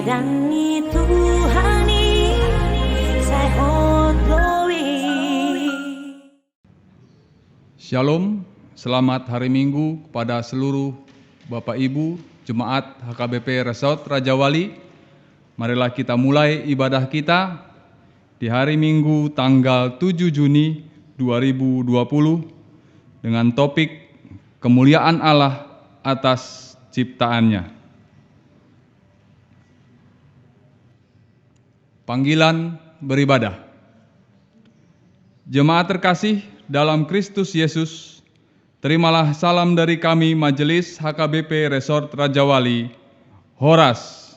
Padani Tuhani saya hodoi. Shalom, selamat hari Minggu kepada seluruh Bapak Ibu Jemaat HKBP Resort Raja Wali. Marilah kita mulai ibadah kita di hari Minggu tanggal 7 Juni 2020 dengan topik kemuliaan Allah atas ciptaannya. Panggilan beribadah. Jemaat terkasih dalam Kristus Yesus, terimalah salam dari kami Majelis HKBP Resort Raja Wali, Horas.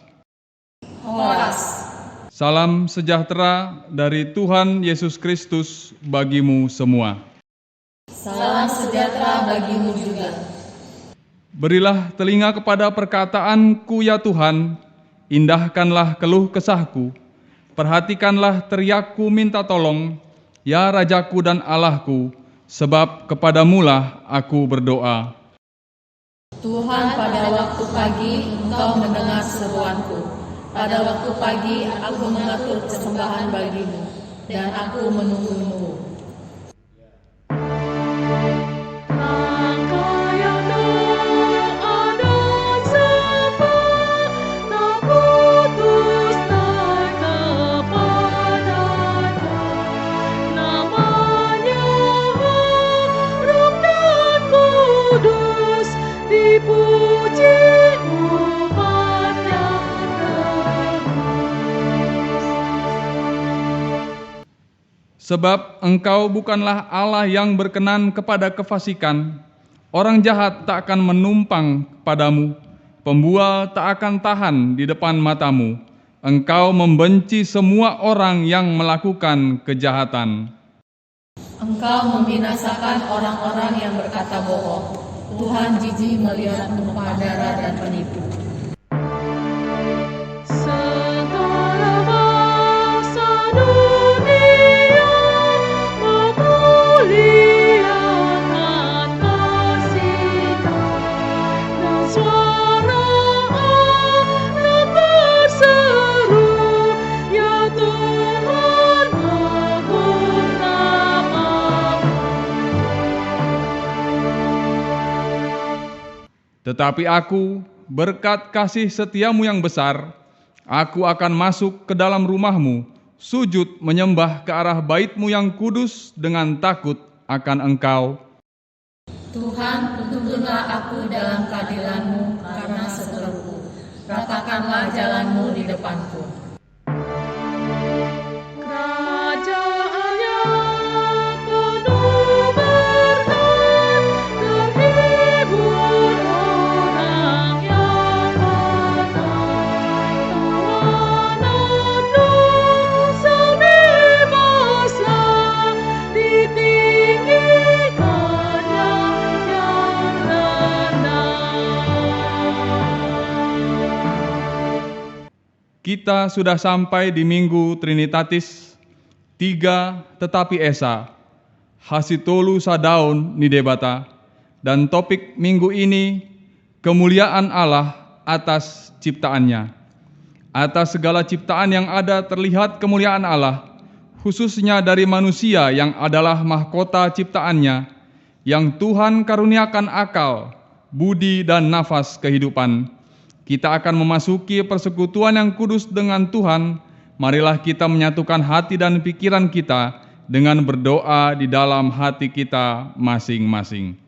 Horas. Salam sejahtera dari Tuhan Yesus Kristus bagimu semua. Salam sejahtera bagimu juga. Berilah telinga kepada perkataanku ya Tuhan, indahkanlah keluh kesahku. Perhatikanlah teriakku minta tolong, ya Rajaku dan Allahku, sebab kepadamulah aku berdoa. Tuhan, pada waktu pagi Engkau mendengar seruanku. Pada waktu pagi aku mengatur persembahan bagimu, dan aku menunggu-nunggu. Sebab Engkau bukanlah Allah yang berkenan kepada kefasikan, orang jahat tak akan menumpang padamu, pembual tak akan tahan di depan matamu. Engkau membenci semua orang yang melakukan kejahatan. Engkau membinasakan orang-orang yang berkata bohong. Tuhan jijik melihat penumpah darah dan penipu. Tetapi aku, berkat kasih setiamu yang besar, aku akan masuk ke dalam rumahmu, sujud menyembah ke arah baitmu yang kudus dengan takut akan Engkau. Tuhan, tuntunlah aku dalam keadilanmu karena seteruku. Ratakanlah jalanmu di depanku. kita sudah sampai di Minggu Trinitatis, 3 tetapi esa, hasitolu sadaun nidebata, dan topik minggu ini, kemuliaan Allah atas ciptaannya. Atas segala ciptaan yang ada terlihat kemuliaan Allah, khususnya dari manusia yang adalah mahkota ciptaannya, yang Tuhan karuniakan akal, budi, dan nafas kehidupan. Kita akan memasuki persekutuan yang kudus dengan Tuhan. Marilah kita menyatukan hati dan pikiran kita dengan berdoa di dalam hati kita masing-masing.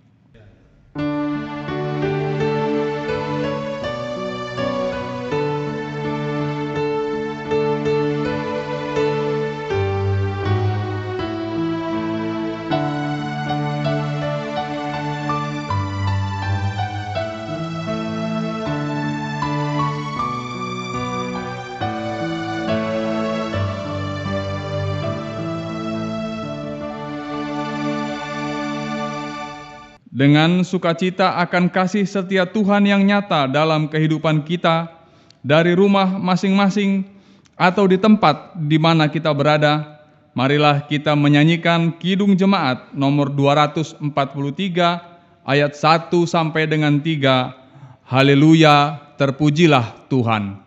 Dengan sukacita akan kasih setia Tuhan yang nyata dalam kehidupan kita, dari rumah masing-masing atau di tempat di mana kita berada, marilah kita menyanyikan Kidung Jemaat nomor 243 ayat 1 sampai dengan 3. Haleluya, terpujilah Tuhan.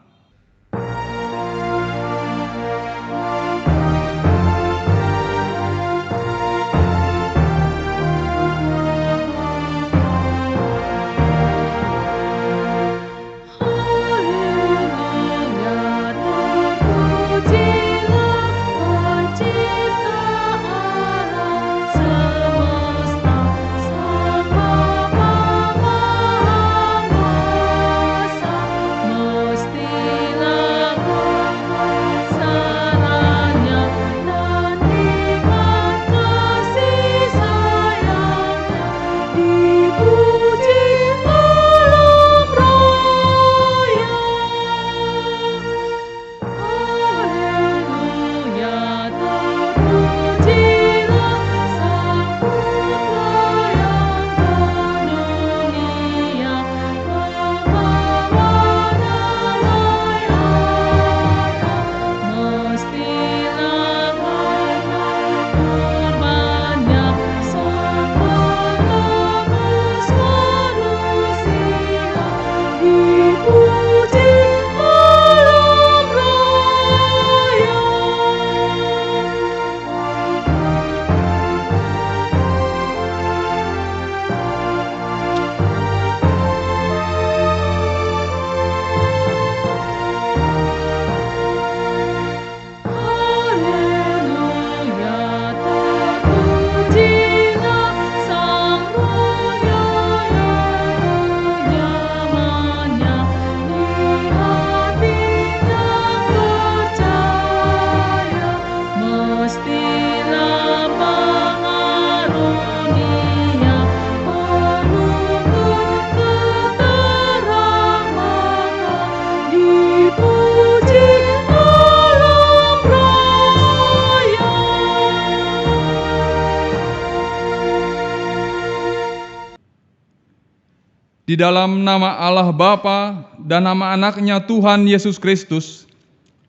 Di dalam nama Allah Bapa dan nama anaknya Tuhan Yesus Kristus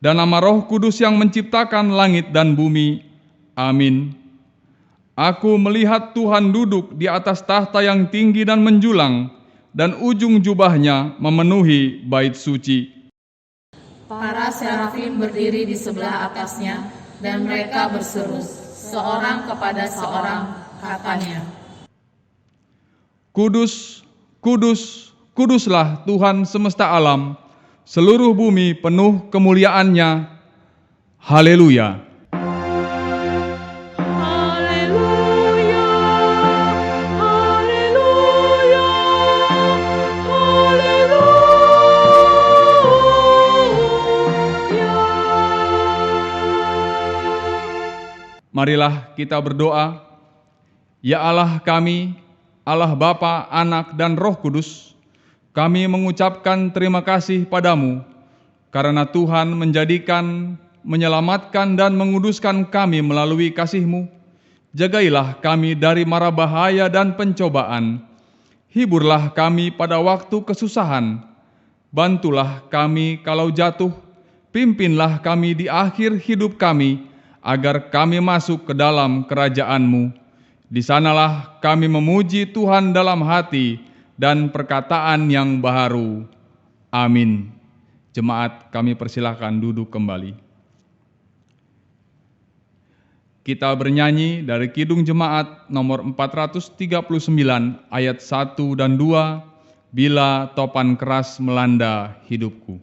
dan nama Roh Kudus yang menciptakan langit dan bumi. Amin. Aku melihat Tuhan duduk di atas tahta yang tinggi dan menjulang, dan ujung jubahnya memenuhi bait suci. Para serafim berdiri di sebelah atasnya, dan mereka berseru, seorang kepada seorang, katanya, Kudus, kudus, kuduslah Tuhan semesta alam, seluruh bumi penuh kemuliaan-Nya. Haleluya. Haleluya, haleluya, haleluya. Marilah kita berdoa. Ya Allah kami, Allah Bapa, Anak, dan Roh Kudus, kami mengucapkan terima kasih padamu, karena Tuhan menjadikan, menyelamatkan, dan menguduskan kami melalui kasih-Mu. Jagailah kami dari mara bahaya dan pencobaan. Hiburlah kami pada waktu kesusahan. Bantulah kami kalau jatuh, pimpinlah kami di akhir hidup kami, agar kami masuk ke dalam kerajaan-Mu. Di sanalah kami memuji Tuhan dalam hati dan perkataan yang baharu. Amin. Jemaat, kami persilahkan duduk kembali. Kita bernyanyi dari Kidung Jemaat nomor 439 ayat 1 dan 2, Bila topan keras melanda hidupku.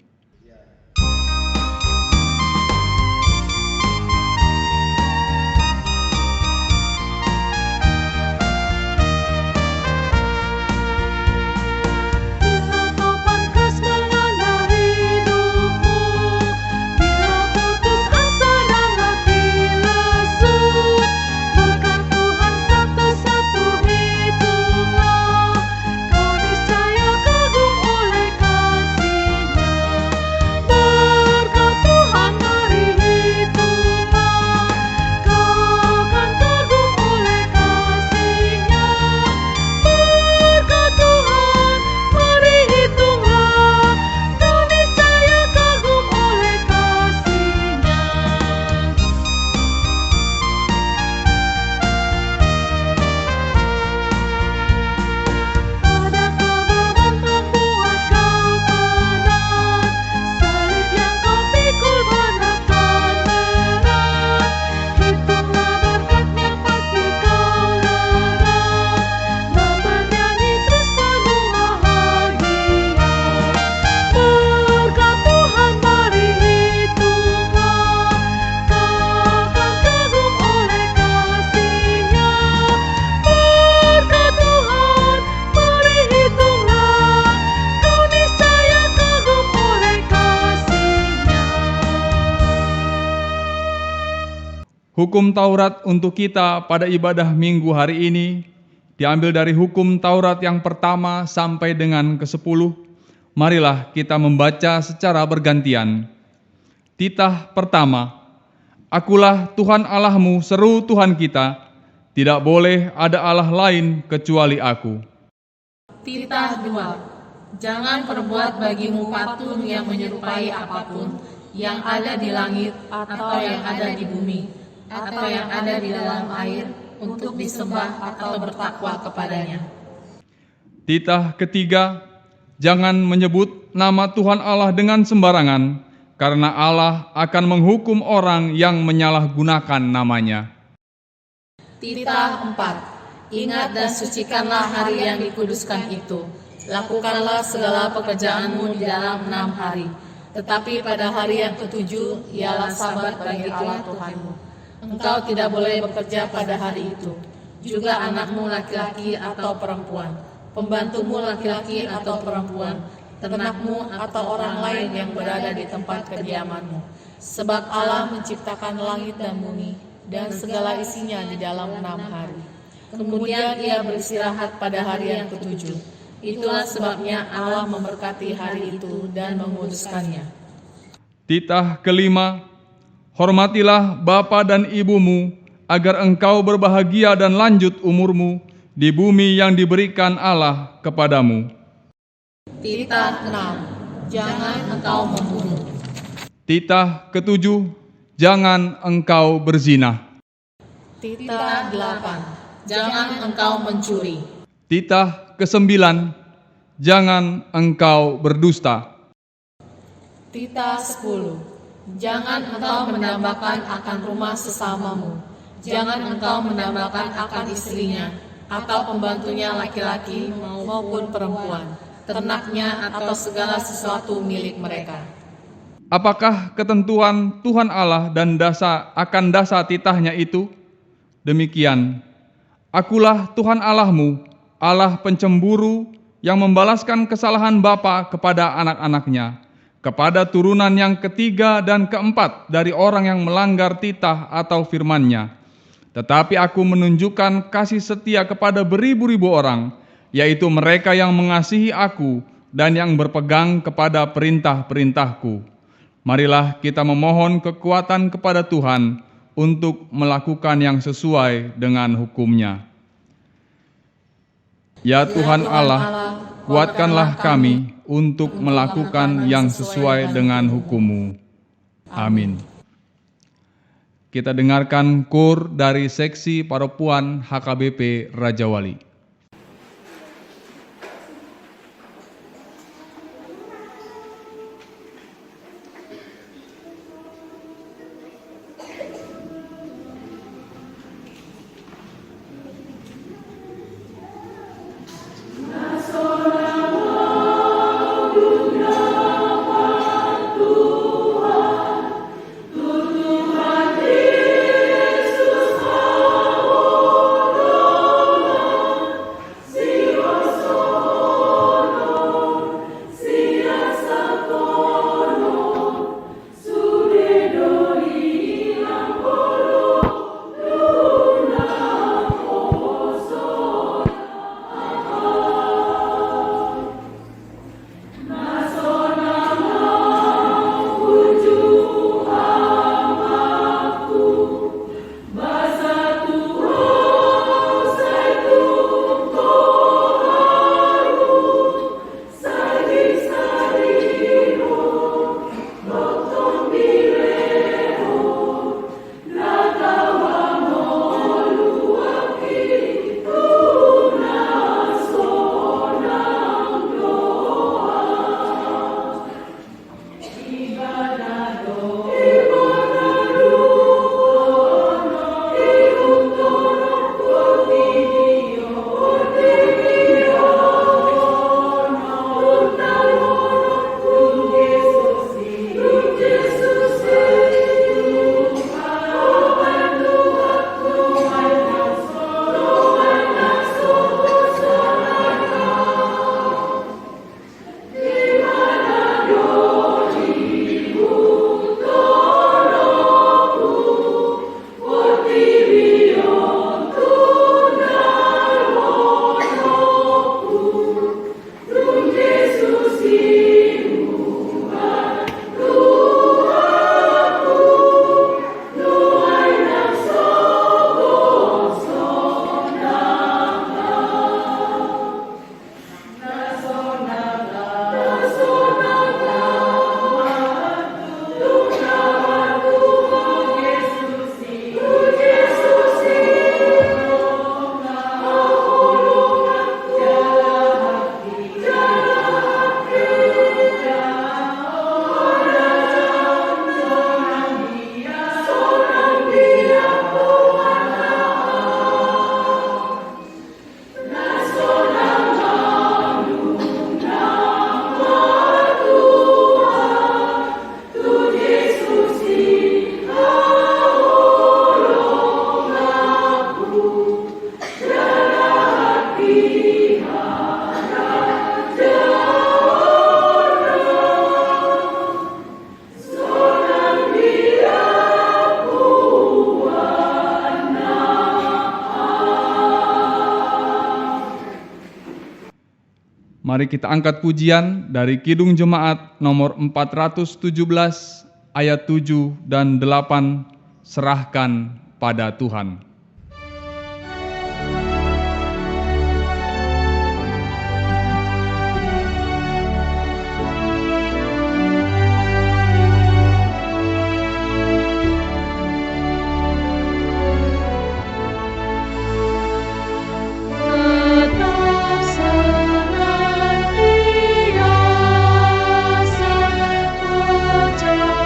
Hukum Taurat untuk kita pada ibadah Minggu hari ini diambil dari hukum Taurat yang pertama sampai dengan ke-10. Marilah kita membaca secara bergantian. Titah pertama, Akulah Tuhan Allahmu, seru Tuhan kita, tidak boleh ada Allah lain kecuali Aku. Titah 2. Jangan perbuat bagimu patung yang menyerupai apapun yang ada di langit atau yang ada di bumi atau yang ada di dalam air untuk disembah atau bertakwa kepadanya. Titah ketiga, jangan menyebut nama Tuhan Allah dengan sembarangan, karena Allah akan menghukum orang yang menyalahgunakan namanya. Titah 4. Ingat dan sucikanlah hari yang dikuduskan itu. Lakukanlah segala pekerjaanmu di dalam 6 hari. Tetapi pada hari yang ke-7 ialah Sabat bagi Allah Tuhanmu. Engkau tidak boleh bekerja pada hari itu. Juga anakmu laki-laki atau perempuan, pembantumu laki-laki atau perempuan, ternakmu atau orang lain yang berada di tempat kediamanmu. Sebab Allah menciptakan langit dan bumi dan segala isinya di dalam 6 hari. Kemudian Ia beristirahat pada hari yang ke-7. Itulah sebabnya Allah memberkati hari itu dan menguduskannya. Titah kelima, hormatilah bapa dan ibumu, agar engkau berbahagia dan lanjut umurmu di bumi yang diberikan Allah kepadamu. Titah 6. Jangan engkau membunuh. Titah ke-7, jangan engkau berzina. Titah 8. Jangan engkau mencuri. Titah ke-9, jangan engkau berdusta. Titah 10. Jangan engkau mendambakan akan rumah sesamamu. Jangan engkau mendambakan akan istrinya, atau pembantunya laki-laki maupun perempuan, ternaknya atau segala sesuatu milik mereka. Apakah ketentuan Tuhan Allah dan akan dasar titahnya itu? Demikian, Akulah Tuhan Allahmu, Allah pencemburu yang membalaskan kesalahan bapa kepada anak-anaknya, kepada turunan yang ketiga dan keempat dari orang yang melanggar titah atau firman-Nya. Tetapi Aku menunjukkan kasih setia kepada beribu-ribu orang, yaitu mereka yang mengasihi Aku dan yang berpegang kepada perintah-perintah-Ku. Marilah kita memohon kekuatan kepada Tuhan untuk melakukan yang sesuai dengan hukum-Nya. Ya Tuhan Allah, kuatkanlah kami untuk melakukan yang sesuai dengan hukum-Mu. Amin. Kita dengarkan kur dari seksi Paropuan HKBP Rajawali. Mari kita angkat pujian dari Kidung Jemaat nomor 417 ayat 7 dan 8, serahkan pada Tuhan. Tetap senantiasa percaya.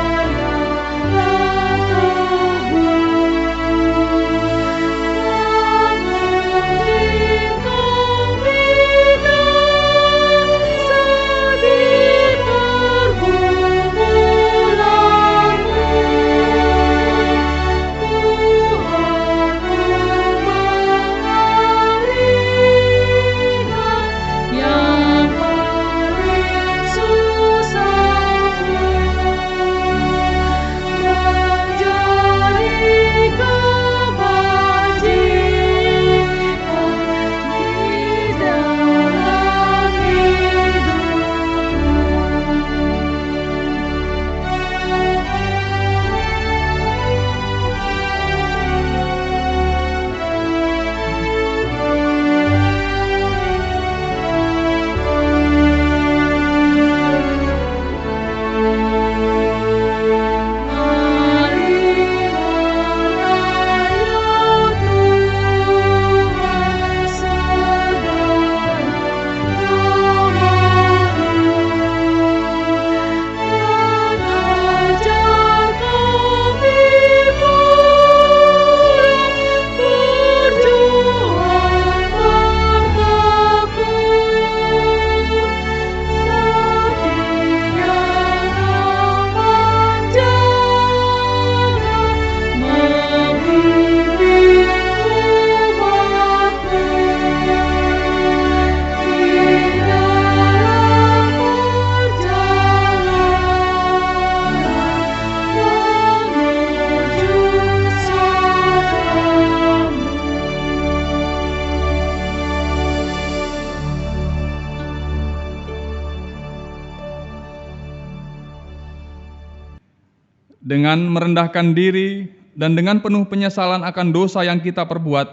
Dengan merendahkan diri dan dengan penuh penyesalan akan dosa yang kita perbuat,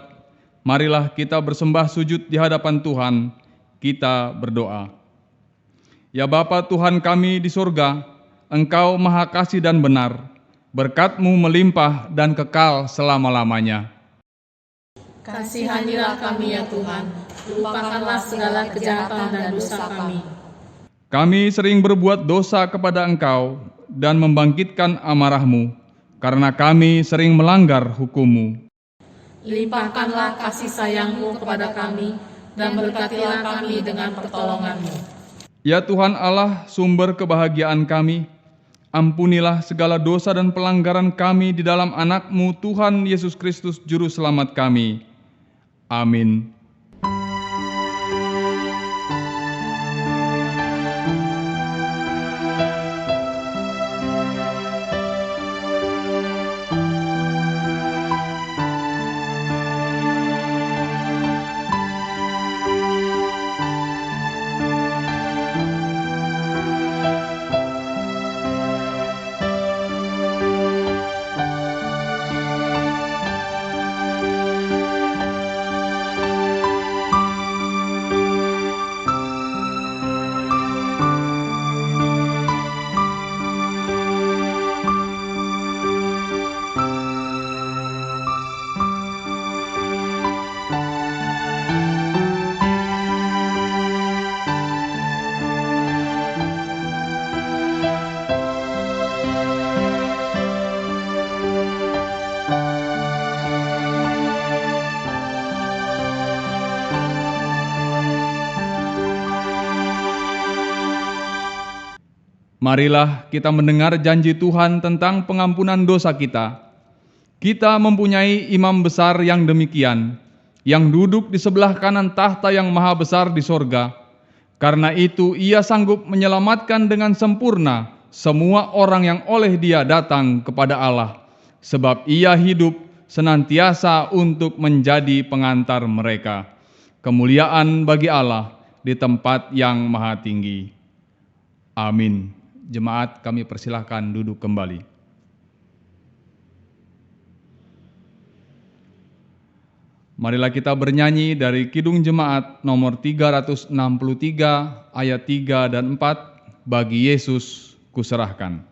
marilah kita bersembah sujud di hadapan Tuhan. Kita berdoa. Ya Bapa Tuhan kami di surga, Engkau maha kasih dan benar, berkat-Mu melimpah dan kekal selama-lamanya. Kasihanilah kami ya Tuhan, lupakanlah segala kejahatan dan dosa kami. Kami sering berbuat dosa kepada Engkau dan membangkitkan amarah-Mu, karena kami sering melanggar hukum-Mu. Limpahkanlah kasih sayang-Mu kepada kami, dan berkatilah kami dengan pertolongan-Mu. Ya Tuhan Allah, sumber kebahagiaan kami, ampunilah segala dosa dan pelanggaran kami di dalam anak-Mu Tuhan Yesus Kristus Juru Selamat kami. Amin. Marilah kita mendengar janji Tuhan tentang pengampunan dosa kita. Kita mempunyai imam besar yang demikian, yang duduk di sebelah kanan tahta yang maha besar di sorga. Karena itu ia sanggup menyelamatkan dengan sempurna semua orang yang oleh Dia datang kepada Allah, sebab Ia hidup senantiasa untuk menjadi pengantar mereka. Kemuliaan bagi Allah di tempat yang maha tinggi. Amin. Jemaat, kami persilahkan duduk kembali. Marilah kita bernyanyi dari Kidung Jemaat nomor 363 ayat 3 dan 4, Bagi Yesus kuserahkan.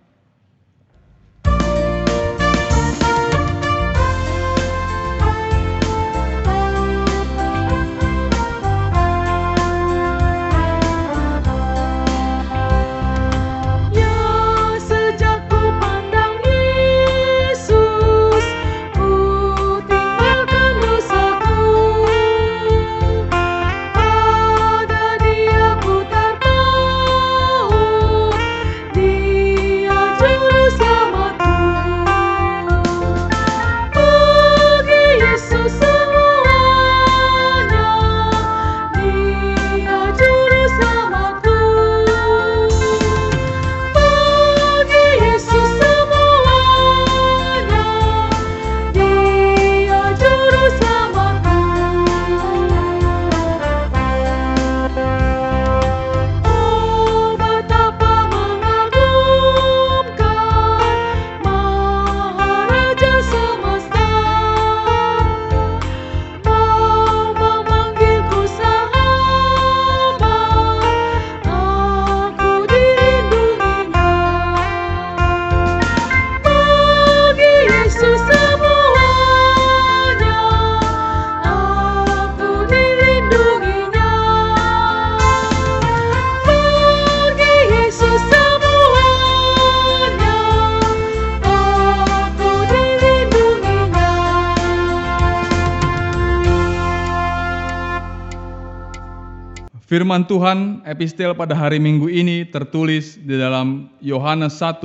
Firman Tuhan epistel pada hari Minggu ini tertulis di dalam Yohanes 1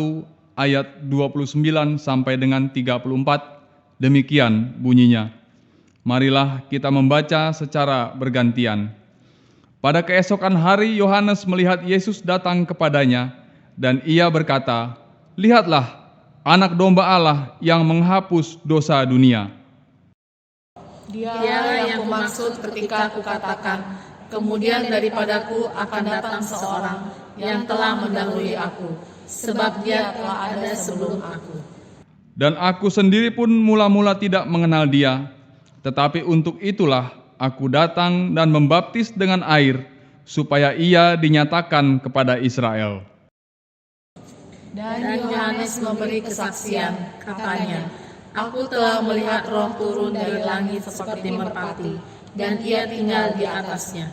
ayat 29 sampai dengan 34. Demikian bunyinya. Marilah kita membaca secara bergantian. Pada keesokan hari Yohanes melihat Yesus datang kepadanya dan ia berkata, "Lihatlah, Anak Domba Allah yang menghapus dosa dunia." Dialah yang kumaksud ketika aku katakan, kemudian daripadaku akan datang seorang yang telah mendahului aku, sebab Dia telah ada sebelum aku. Dan aku sendiri pun mula-mula tidak mengenal Dia, tetapi untuk itulah aku datang dan membaptis dengan air, supaya Ia dinyatakan kepada Israel. Dan Yohanes memberi kesaksian, katanya, Aku telah melihat Roh turun dari langit seperti merpati, dan Ia tinggal di atasnya.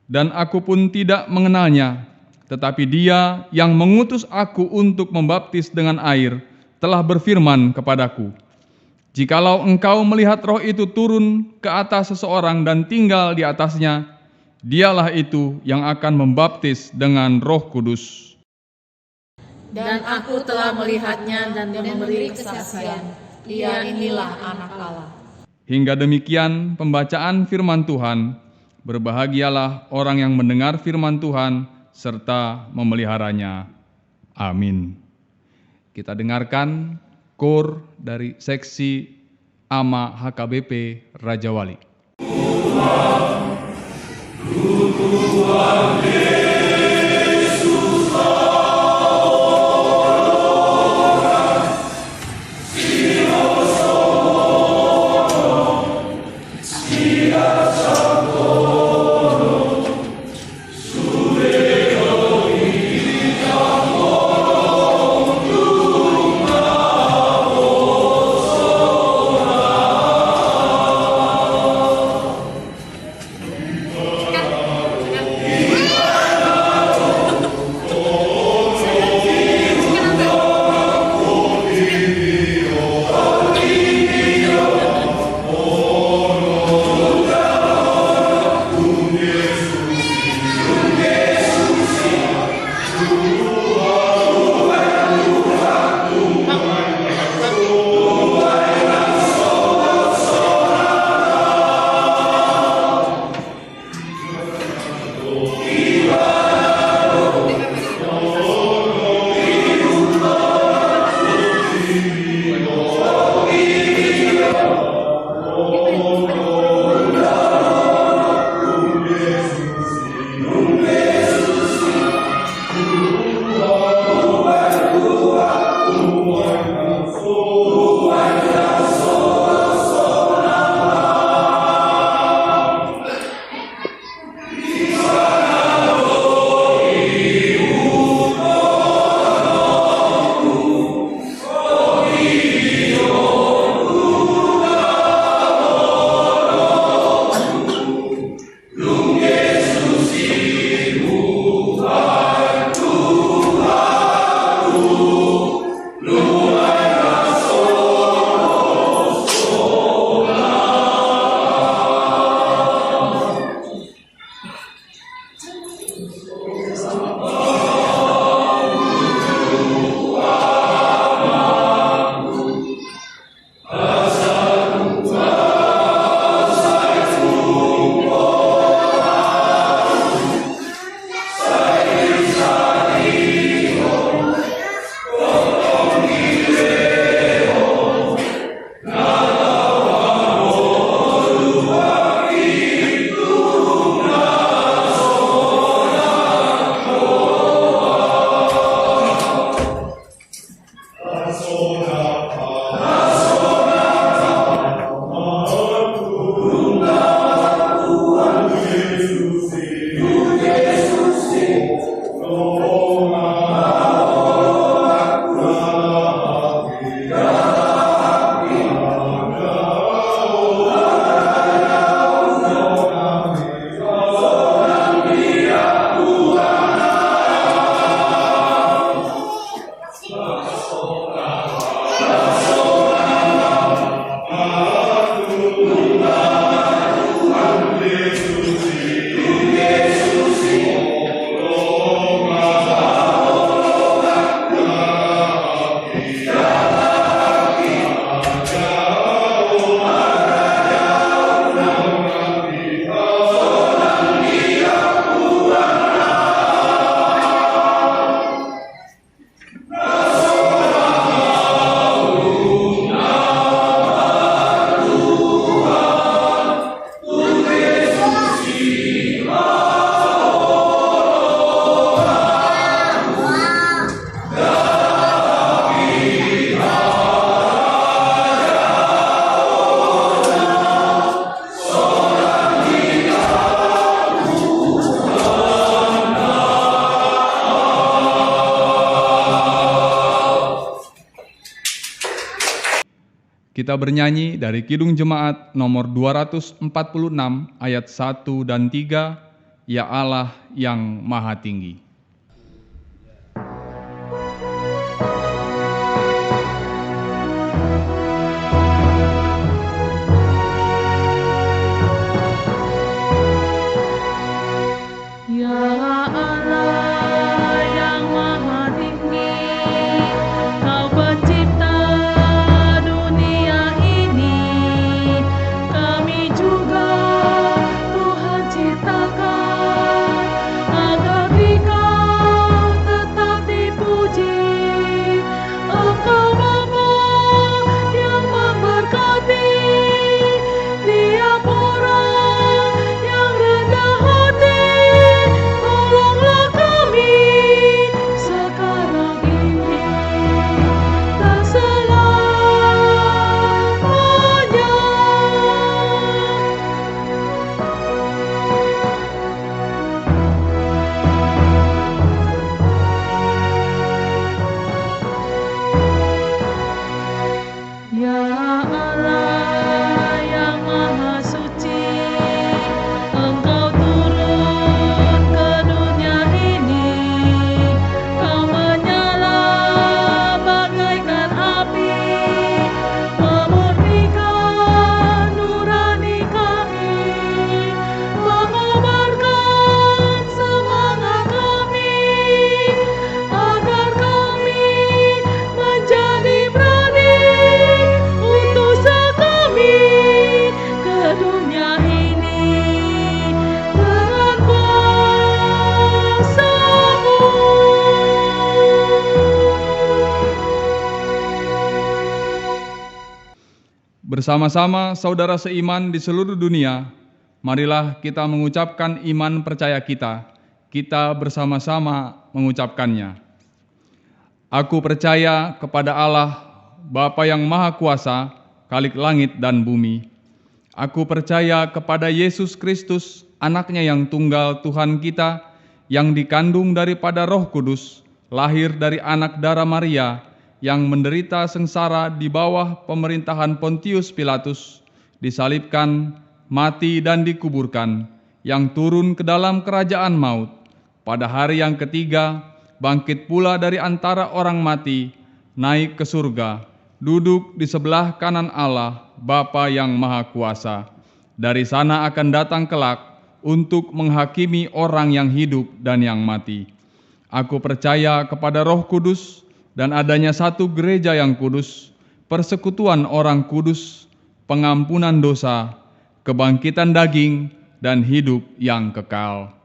Dan aku pun tidak mengenalnya, tetapi Dia yang mengutus aku untuk membaptis dengan air telah berfirman kepadaku, jikalau engkau melihat Roh itu turun ke atas seseorang dan tinggal di atasnya, Dialah itu yang akan membaptis dengan Roh Kudus. Dan aku telah melihatnya dan memberi kesaksian, Ia inilah Anak Allah. Hingga demikian pembacaan firman Tuhan. Berbahagialah orang yang mendengar firman Tuhan serta memeliharanya. Amin. Kita dengarkan KOR dari seksi AMA HKBP Raja Wali. Kita bernyanyi dari Kidung Jemaat nomor 246 ayat 1 dan 3, Ya Allah yang Maha Tinggi. Bersama-sama saudara seiman di seluruh dunia, marilah kita mengucapkan iman percaya kita. Kita bersama-sama mengucapkannya. Aku percaya kepada Allah, Bapa yang Maha Kuasa, Khalik langit dan bumi. Aku percaya kepada Yesus Kristus, Anaknya yang tunggal Tuhan kita, yang dikandung daripada Roh Kudus, lahir dari anak darah Maria, yang menderita sengsara di bawah pemerintahan Pontius Pilatus, disalibkan, mati dan dikuburkan, yang turun ke dalam kerajaan maut, pada hari yang ketiga, bangkit pula dari antara orang mati, naik ke surga, duduk di sebelah kanan Allah, Bapa yang Maha Kuasa. Dari sana akan datang kelak untuk menghakimi orang yang hidup dan yang mati. Aku percaya kepada Roh Kudus dan adanya satu gereja yang kudus, persekutuan orang kudus, pengampunan dosa, kebangkitan daging, dan hidup yang kekal.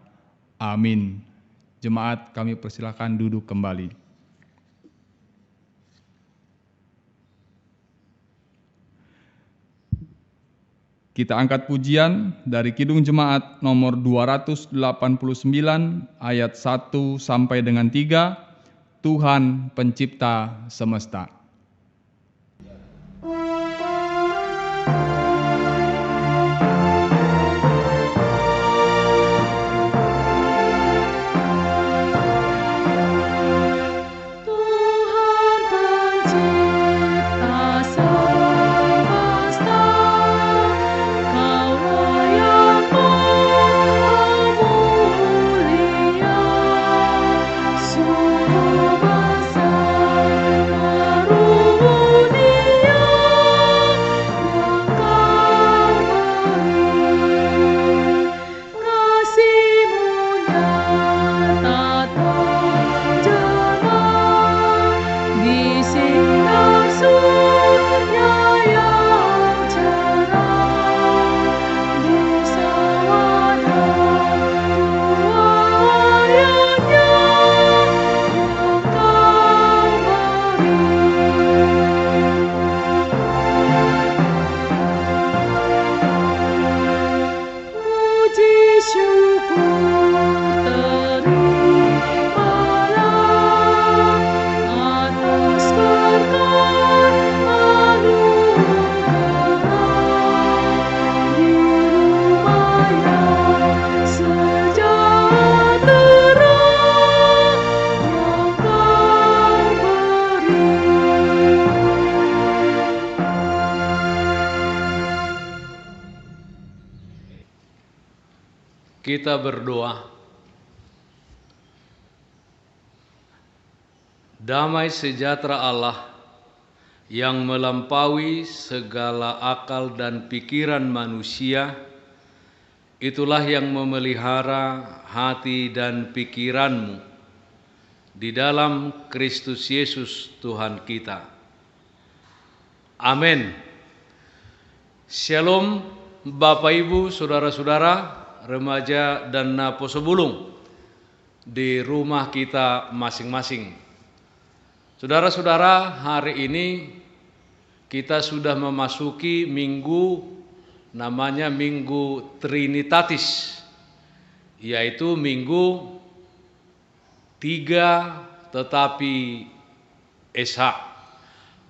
Amin. Jemaat, kami persilakan duduk kembali. Kita angkat pujian dari Kidung Jemaat nomor 289 ayat 1 sampai dengan 3, Tuhan Pencipta Semesta. Sungguh besar karunia Kita berdoa. Damai sejahtera Allah yang melampaui segala akal dan pikiran manusia, itulah yang memelihara hati dan pikiranmu di dalam Kristus Yesus Tuhan kita. Amin. Shalom Bapak Ibu, Saudara-saudara, remaja dan naposebulung di rumah kita masing-masing. Saudara-saudara, hari ini kita sudah memasuki minggu namanya Minggu Trinitatis, yaitu minggu 3 tetapi Esa.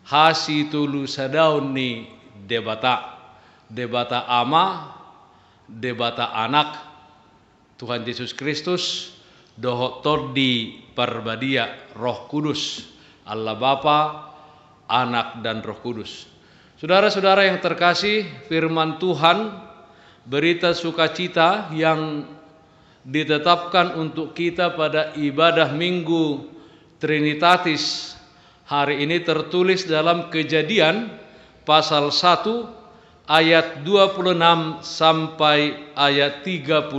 Hasi tulu sadaun ni debata ama, debata anak Tuhan Yesus Kristus, dohotor di perbadia Roh Kudus, Allah Bapa, Anak dan Roh Kudus. Saudara-saudara yang terkasih, firman Tuhan, berita sukacita yang ditetapkan untuk kita pada ibadah Minggu Trinitatis hari ini tertulis dalam Kejadian pasal 1 ayat 26 sampai ayat 31.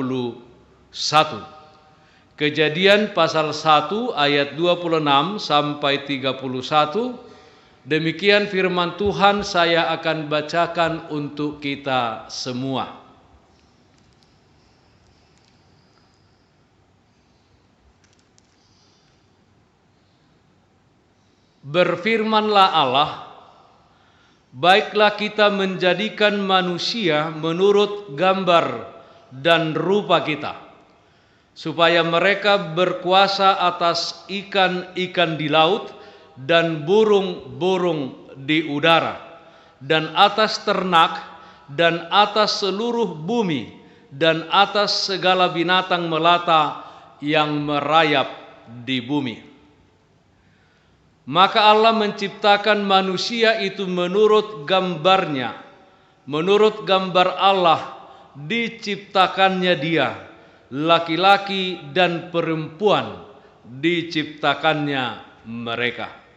Kejadian pasal 1 ayat 26 sampai 31. Demikian firman Tuhan, saya akan bacakan untuk kita semua. Berfirmanlah Allah, baiklah kita menjadikan manusia menurut gambar dan rupa kita, supaya mereka berkuasa atas ikan-ikan di laut dan burung-burung di udara, dan atas ternak, dan atas seluruh bumi, dan atas segala binatang melata yang merayap di bumi. Maka Allah menciptakan manusia itu menurut gambarnya, menurut gambar Allah diciptakannya dia, laki-laki dan perempuan diciptakannya mereka.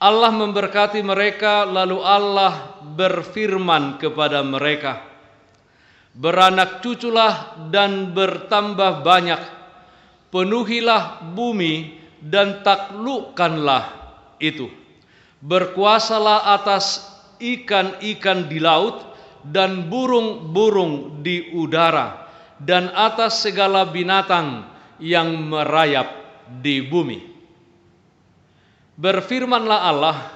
Allah memberkati mereka, lalu Allah berfirman kepada mereka, beranak cuculah dan bertambah banyak, penuhilah bumi dan taklukkanlah itu, berkuasalah atas ikan-ikan di laut dan burung-burung di udara, dan atas segala binatang yang merayap di bumi. Berfirmanlah Allah,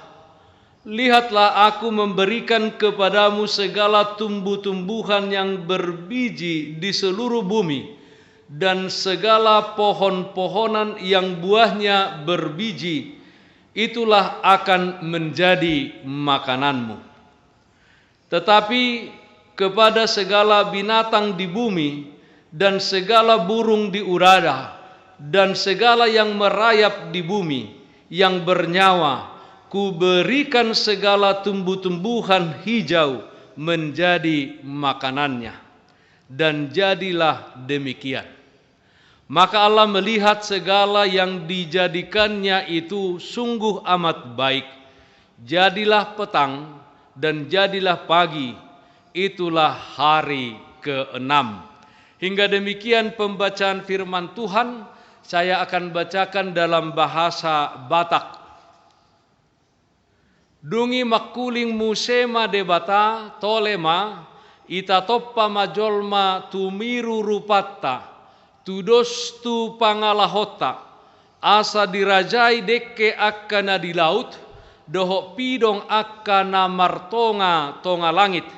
lihatlah aku memberikan kepadamu segala tumbuh-tumbuhan yang berbiji di seluruh bumi, dan segala pohon-pohonan yang buahnya berbiji, itulah akan menjadi makananmu. Tetapi kepada segala binatang di bumi, dan segala burung di udara, dan segala yang merayap di bumi, yang bernyawa, kuberikan segala tumbuh-tumbuhan hijau menjadi makanannya. Dan jadilah demikian. Maka Allah melihat segala yang dijadikannya itu sungguh amat baik. Jadilah petang dan jadilah pagi, itulah hari ke-6. Hingga demikian pembacaan firman Tuhan. Saya akan bacakan dalam bahasa Batak. Dungi makuling musema debata tolema ita toppa majolma tumiru rupatta tudos tu pangalahota asa dirajai dekke akkana di laut dohok pidong akkana martonga tonga langit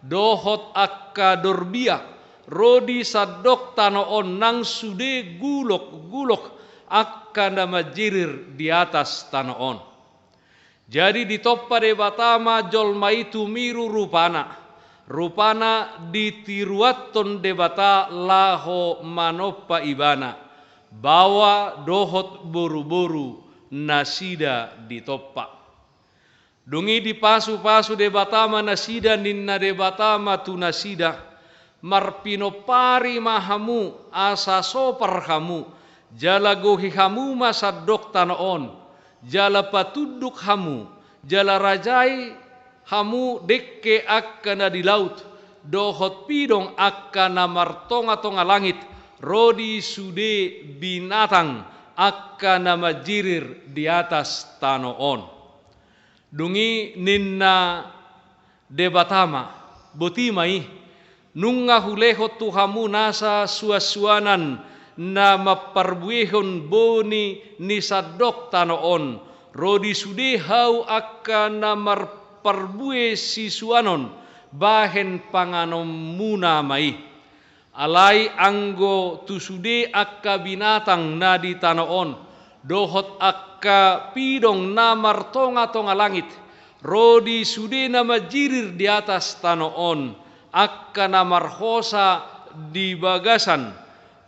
dohot akka dorbia rodi sadok tano on nang sude gulok akkana majirir di atas tano on. Jadi di toppa debatama jolma itu miru rupana ditiruaton debata laho manoppa ibana bawa dohot boru-boru nasida di toppa. Dungi di pasu-pasu debatama nasida ninna debatama tu nasida marpinopari mahamu asa sopar hamu, jala gohi hamu masadok tanoon, jala patuduk hamu, jala rajai hamu dekke akkana di laut, dohot pidong akkana martonga-tonga langit, rodi sude binatang akkana majirir di atas tanoon. Dungi ninna debatama botimai nunga huleho tuhamu nasa suasuanan na maparbuehon boni ni sadok tanoon, rodi sude hau akkana marparbue sisuanon bahen panganom muna mai, alai anggo tusude akka binatang na di tanoon, dohot akka pidong na martonga-tonga langit, rodi sude na majirir di atas tanoon, akka na marhosa di bagasan,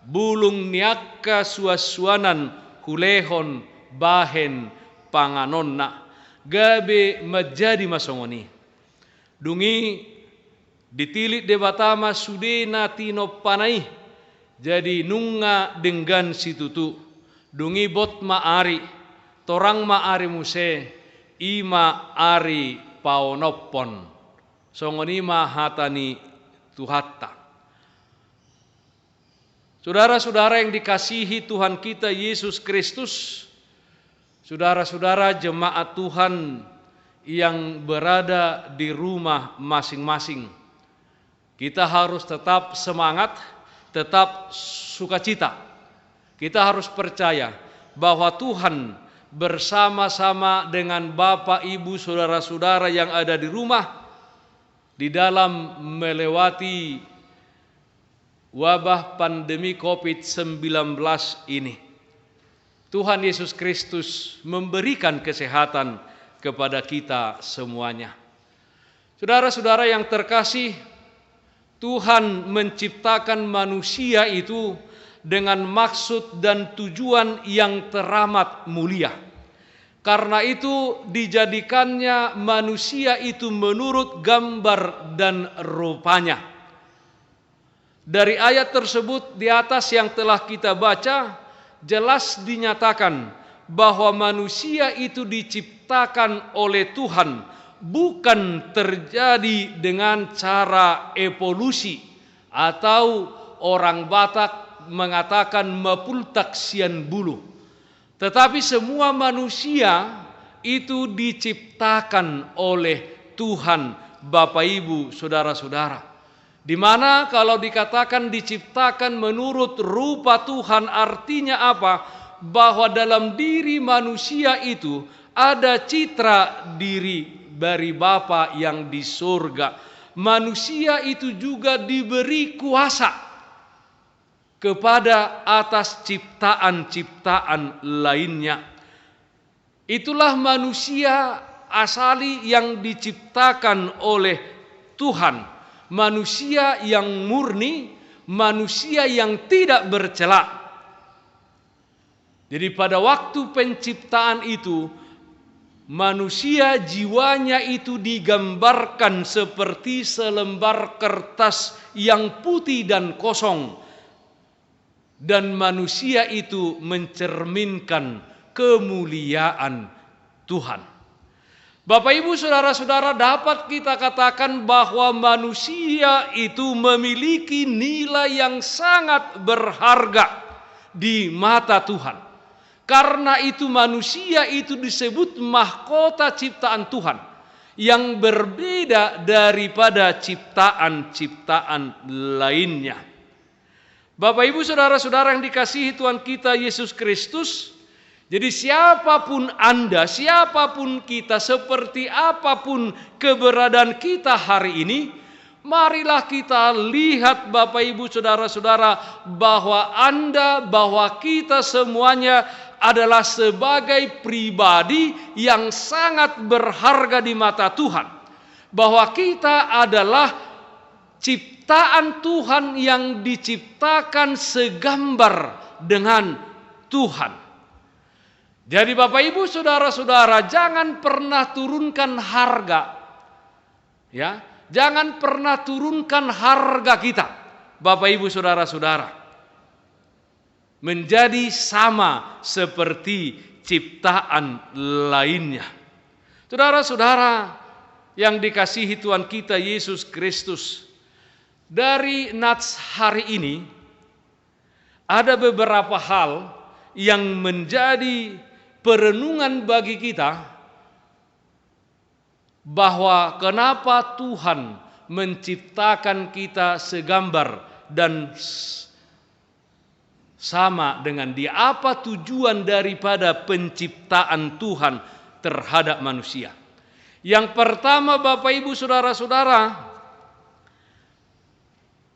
bulung niakka suasuanan hulehon bahen panganonna, gabe menjadi masongoni. Dungi ditilik debatama sude na tino panai, jadi nunga dengan situtu. Dungi bot maari, torang maari muse, ima ari paonopon. Songoni mahatani tuhatta. Saudara-saudara yang dikasihi Tuhan kita Yesus Kristus, saudara-saudara jemaat Tuhan yang berada di rumah masing-masing, kita harus tetap semangat, tetap sukacita. Kita harus percaya bahwa Tuhan bersama-sama dengan Bapak, Ibu, saudara-saudara yang ada di rumah di dalam melewati wabah pandemi COVID-19 ini. Tuhan Yesus Kristus memberikan kesehatan kepada kita semuanya. Saudara-saudara yang terkasih, Tuhan menciptakan manusia itu dengan maksud dan tujuan yang teramat mulia. Karena itu dijadikannya manusia itu menurut gambar dan rupanya. Dari ayat tersebut di atas yang telah kita baca, jelas dinyatakan bahwa manusia itu diciptakan oleh Tuhan, bukan terjadi dengan cara evolusi, atau orang Batak mengatakan mapultak sian bulu. Tetapi semua manusia itu diciptakan oleh Tuhan, Bapak, Ibu, saudara-saudara. Di mana kalau dikatakan diciptakan menurut rupa Tuhan, artinya apa? Bahwa dalam diri manusia itu ada citra diri dari Bapa yang di surga. Manusia itu juga diberi kuasa kepada atas ciptaan-ciptaan lainnya. Itulah manusia asali yang diciptakan oleh Tuhan. Manusia yang murni, manusia yang tidak bercela. Jadi pada waktu penciptaan itu, manusia jiwanya itu digambarkan seperti selembar kertas yang putih dan kosong. Dan manusia itu mencerminkan kemuliaan Tuhan. Bapak, Ibu, saudara-saudara, dapat kita katakan bahwa manusia itu memiliki nilai yang sangat berharga di mata Tuhan. Karena itu manusia itu disebut mahkota ciptaan Tuhan yang berbeda daripada ciptaan-ciptaan lainnya. Bapak, Ibu, saudara-saudara yang dikasihi Tuhan kita Yesus Kristus, jadi siapapun Anda, siapapun kita, seperti apapun keberadaan kita hari ini, marilah kita lihat Bapak, Ibu, saudara-saudara, bahwa Anda, bahwa kita semuanya adalah sebagai pribadi yang sangat berharga di mata Tuhan. Bahwa kita adalah ciptaan Tuhan yang diciptakan segambar dengan Tuhan. Jadi Bapak, Ibu, saudara-saudara, jangan pernah turunkan harga. Ya, jangan pernah turunkan harga kita. Bapak Ibu Saudara-saudara, menjadi sama seperti ciptaan lainnya. Saudara-saudara yang dikasihi Tuhan kita Yesus Kristus, dari Nats hari ini ada beberapa hal yang menjadi perenungan bagi kita, bahwa kenapa Tuhan menciptakan kita segambar dan sama dengan Dia. Apa tujuan daripada penciptaan Tuhan terhadap manusia? Yang pertama, Bapak Ibu Saudara-saudara,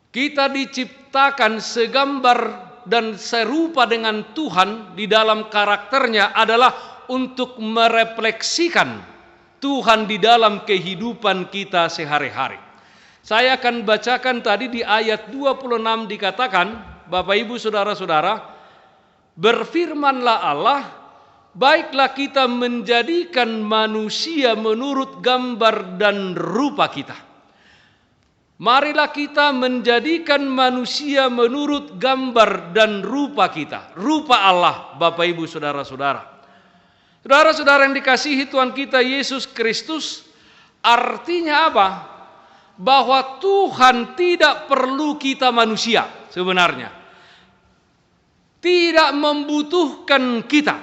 kita diciptakan segambar dan serupa dengan Tuhan di dalam karakternya adalah untuk merefleksikan Tuhan di dalam kehidupan kita sehari-hari. Saya akan bacakan tadi di ayat 26 dikatakan, Bapak Ibu Saudara-saudara, berfirmanlah Allah, baiklah kita menjadikan manusia menurut gambar dan rupa kita. Marilah kita menjadikan manusia menurut gambar dan rupa kita. Rupa Allah, Bapak Ibu Saudara-saudara. Saudara-saudara yang dikasihi Tuhan kita Yesus Kristus, artinya apa? Bahwa Tuhan tidak perlu kita manusia sebenarnya. Tidak membutuhkan kita.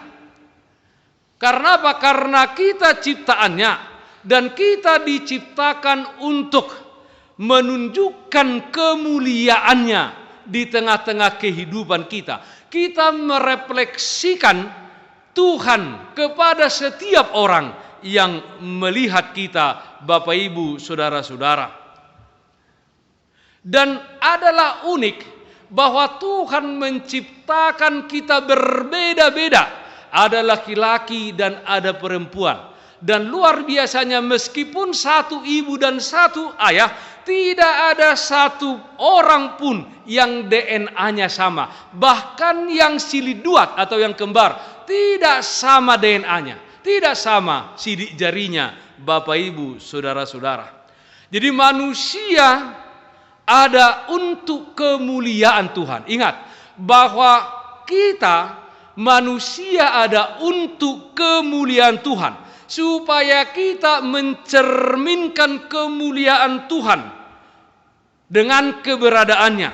Karena apa? Karena kita ciptaannya dan kita diciptakan untuk menunjukkan kemuliaannya di tengah-tengah kehidupan kita. Kita merefleksikan Tuhan kepada setiap orang yang melihat kita, Bapak Ibu Saudara-saudara. Dan adalah unik bahwa Tuhan menciptakan kita berbeda-beda. Ada laki-laki dan ada perempuan. Dan luar biasanya, meskipun satu ibu dan satu ayah, tidak ada satu orang pun yang DNA-nya sama. Bahkan yang siliduat atau yang kembar tidak sama DNA-nya, tidak sama sidik jarinya, Bapak Ibu Saudara-saudara. Jadi manusia ada untuk kemuliaan Tuhan. Ingat bahwa kita manusia ada untuk kemuliaan Tuhan, supaya kita mencerminkan kemuliaan Tuhan dengan keberadaannya.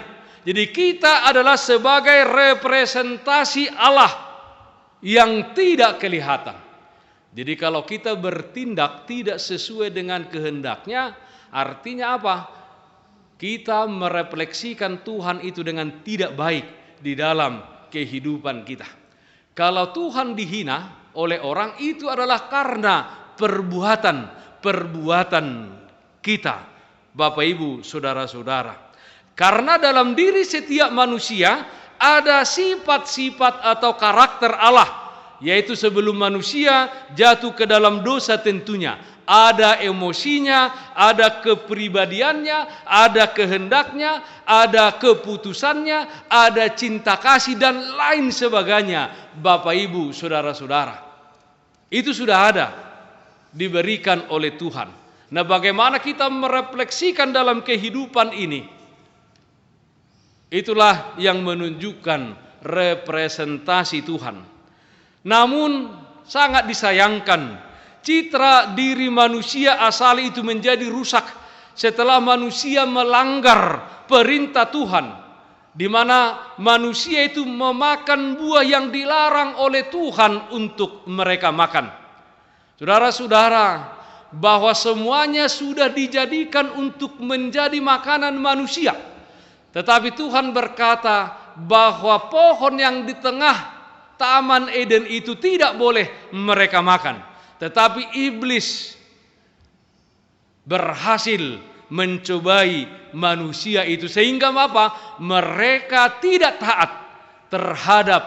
Jadi kita adalah sebagai representasi Allah yang tidak kelihatan. Jadi kalau kita bertindak tidak sesuai dengan kehendaknya, artinya apa? Kita merefleksikan Tuhan itu dengan tidak baik di dalam kehidupan kita. Kalau Tuhan dihina oleh orang, itu adalah karena perbuatan kita, Bapak Ibu Saudara-saudara. Karena dalam diri setiap manusia ada sifat-sifat atau karakter Allah, yaitu sebelum manusia jatuh ke dalam dosa tentunya ada emosinya, ada kepribadiannya, ada kehendaknya, ada keputusannya, ada cinta kasih dan lain sebagainya, Bapak Ibu Saudara-saudara. Itu sudah ada, diberikan oleh Tuhan. Nah, bagaimana kita merefleksikan dalam kehidupan ini? Itulah yang menunjukkan representasi Tuhan. Namun sangat disayangkan, citra diri manusia asali itu menjadi rusak setelah manusia melanggar perintah Tuhan, di mana manusia itu memakan buah yang dilarang oleh Tuhan untuk mereka makan. Saudara-saudara, bahwa semuanya sudah dijadikan untuk menjadi makanan manusia. Tetapi Tuhan berkata bahwa pohon yang di tengah Taman Eden itu tidak boleh mereka makan. Tetapi iblis berhasil mencobai manusia itu, sehingga apa? Mereka tidak taat terhadap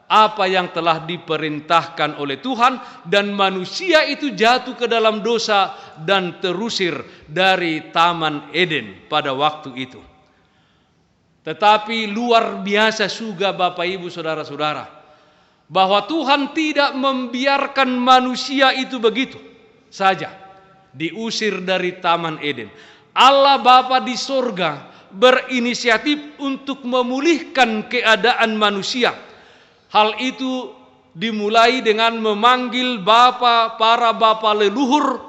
apa yang telah diperintahkan oleh Tuhan, dan manusia itu jatuh ke dalam dosa dan terusir dari Taman Eden pada waktu itu. Tetapi luar biasa juga, Bapak Ibu Saudara-saudara, bahwa Tuhan tidak membiarkan manusia itu begitu saja diusir dari Taman Eden. Allah Bapa di sorga berinisiatif untuk memulihkan keadaan manusia. Hal itu dimulai dengan memanggil para bapa leluhur,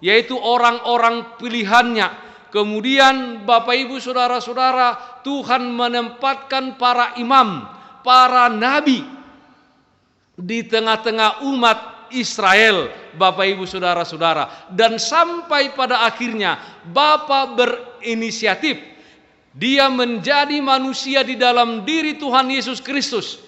yaitu orang-orang pilihannya. Kemudian Bapak Ibu saudara-saudara, Tuhan menempatkan para imam, para nabi di tengah-tengah umat Israel, Bapak Ibu saudara-saudara, dan sampai pada akhirnya Bapa berinisiatif. Dia menjadi manusia di dalam diri Tuhan Yesus Kristus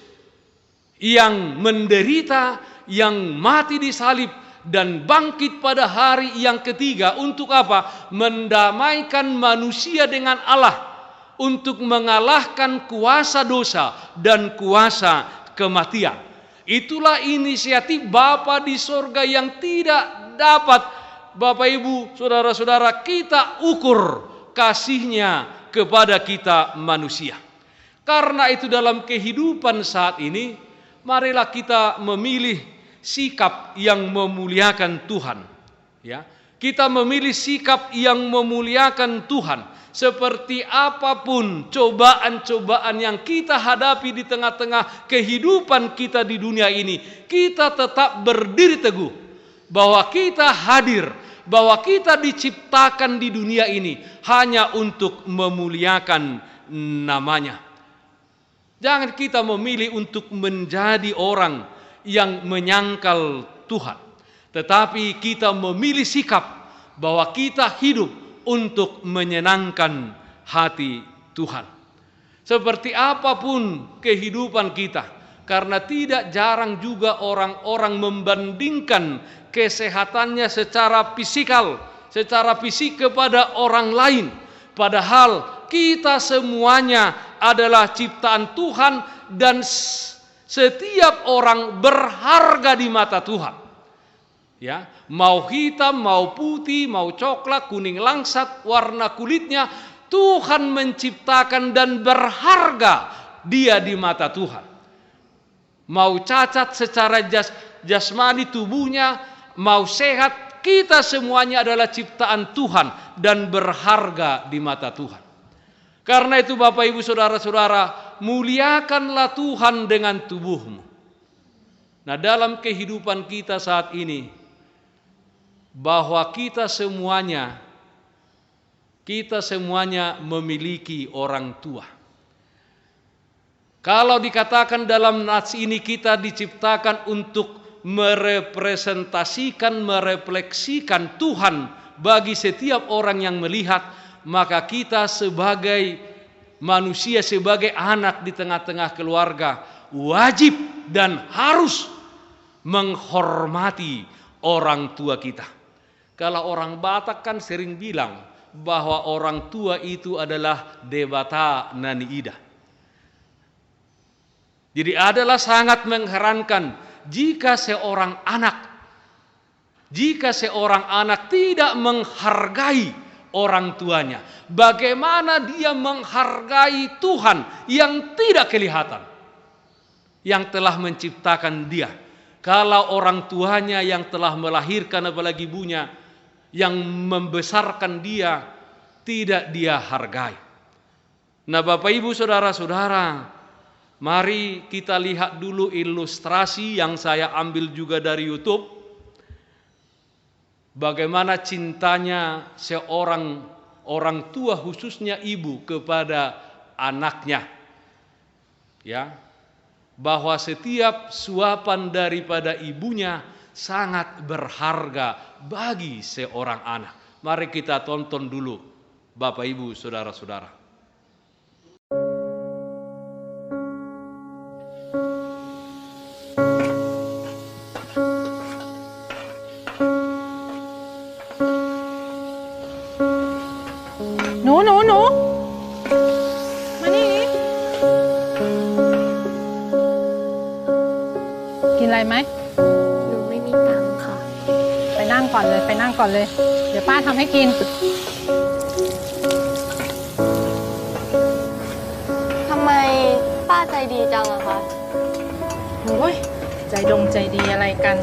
yang menderita, yang mati di salib dan bangkit pada hari yang ketiga untuk apa? Mendamaikan manusia dengan Allah, untuk mengalahkan kuasa dosa dan kuasa kematian. Itulah inisiatif Bapa di sorga yang tidak dapat Bapak Ibu saudara-saudara kita ukur kasihnya kepada kita manusia. Karena itu dalam kehidupan saat ini, marilah kita memilih sikap yang memuliakan Tuhan. Ya, kita memilih sikap yang memuliakan Tuhan. Seperti apapun cobaan-cobaan yang kita hadapi di tengah-tengah kehidupan kita di dunia ini, kita tetap berdiri teguh bahwa kita hadir, bahwa kita diciptakan di dunia ini hanya untuk memuliakan namanya. Jangan kita memilih untuk menjadi orang yang menyangkal Tuhan, tetapi kita memilih sikap bahwa kita hidup untuk menyenangkan hati Tuhan. Seperti apapun kehidupan kita, karena tidak jarang juga orang-orang membandingkan kesehatannya secara fisik kepada orang lain. Padahal kita semuanya adalah ciptaan Tuhan dan setiap orang berharga di mata Tuhan. Ya, mau hitam, mau putih, mau coklat, kuning langsat, warna kulitnya, Tuhan menciptakan dan berharga dia di mata Tuhan. Mau cacat secara jasmani tubuhnya, mau sehat, kita semuanya adalah ciptaan Tuhan dan berharga di mata Tuhan. Karena itu Bapak Ibu saudara-saudara, muliakanlah Tuhan dengan tubuhmu. Nah, dalam kehidupan kita saat ini, bahwa kita semuanya memiliki orang tua. Kalau dikatakan dalam nats ini kita diciptakan untuk merefleksikan Tuhan bagi setiap orang yang melihat, maka kita sebagai manusia, sebagai anak di tengah-tengah keluarga, wajib dan harus menghormati orang tua kita. Kalau orang Batak kan sering bilang bahwa orang tua itu adalah dewata nani ida. Jadi adalah sangat mengherankan jika seorang anak tidak menghargai orang tuanya. Bagaimana dia menghargai Tuhan yang tidak kelihatan, yang telah menciptakan dia. Kalau orang tuanya yang telah melahirkan, apalagi ibunya yang membesarkan dia, tidak dia hargai. Nah, Bapak Ibu saudara-saudara, mari kita lihat dulu ilustrasi yang saya ambil juga dari YouTube. Bagaimana cintanya seorang orang tua, khususnya ibu, kepada anaknya. Ya, bahwa setiap suapan daripada ibunya sangat berharga bagi seorang anak. Mari kita tonton dulu, Bapak Ibu saudara-saudara.หนูมานี่กินอะไรไหม หนูไม่มีตังค์ค่ะ ไปนั่งก่อนเลย เดี๋ยวป้าทำให้กิน ทำไมป้าใจดีจังอะคะ โอ้ยใจดีอะไรกัน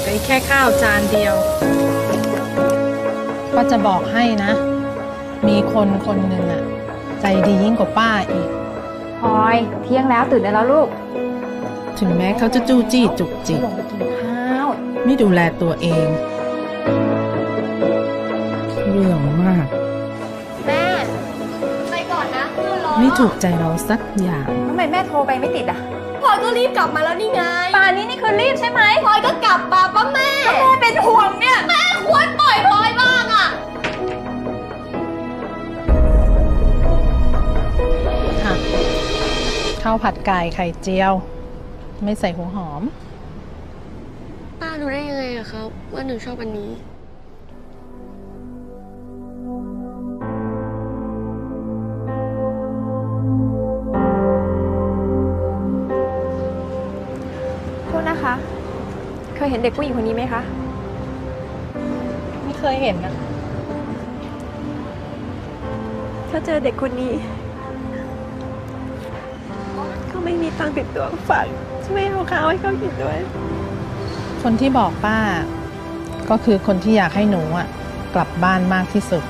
ก็แค่ข้าวจานเดียว ก็จะบอกให้นะ มีคนหนึ่งอะ ใจดียิ่งกว่าป้าอีก พลอยเที่ยงแล้วตื่นได้แล้วลูก ถึงแม้เขาจะจู้จี้จุกจิก ลงไปกินข้าว ไม่ดูแลตัวเองเรื่องมาก แม่ ไปก่อนนะคือรอ ไม่ถูกใจเราสักอย่าง ทำไมแม่โทรไปไม่ติดอ่ะ พลอยก็รีบกลับมาแล้วนี่ไง ป่านนี้นี่คือรีบใช่ไหม พลอยก็กลับมาป้าแม่ แม่เป็นห่วงเนี่ย แม่ควรปล่อยพลอยบ้างอ่ะ ค่ะข้าวผัดไก่ไข่เจียว ไม่ใส่หัวหอม ป้ารู้ได้ยังไงอะครับว่าหนูชอบอันนี้ โทษนะคะ เคยเห็นเด็กผู้หญิงคนนี้ไหมคะ ไม่เคยเห็นนะ ถ้าเจอเด็กคนนี้ ก็ไม่มีตังค์ติดตัวฝากช่วยเอาข้าวให้เขากินด้วย คนที่บอกป้า ก็คือคนที่อยากให้หนูอ่ะ กลับบ้านมากที่สุด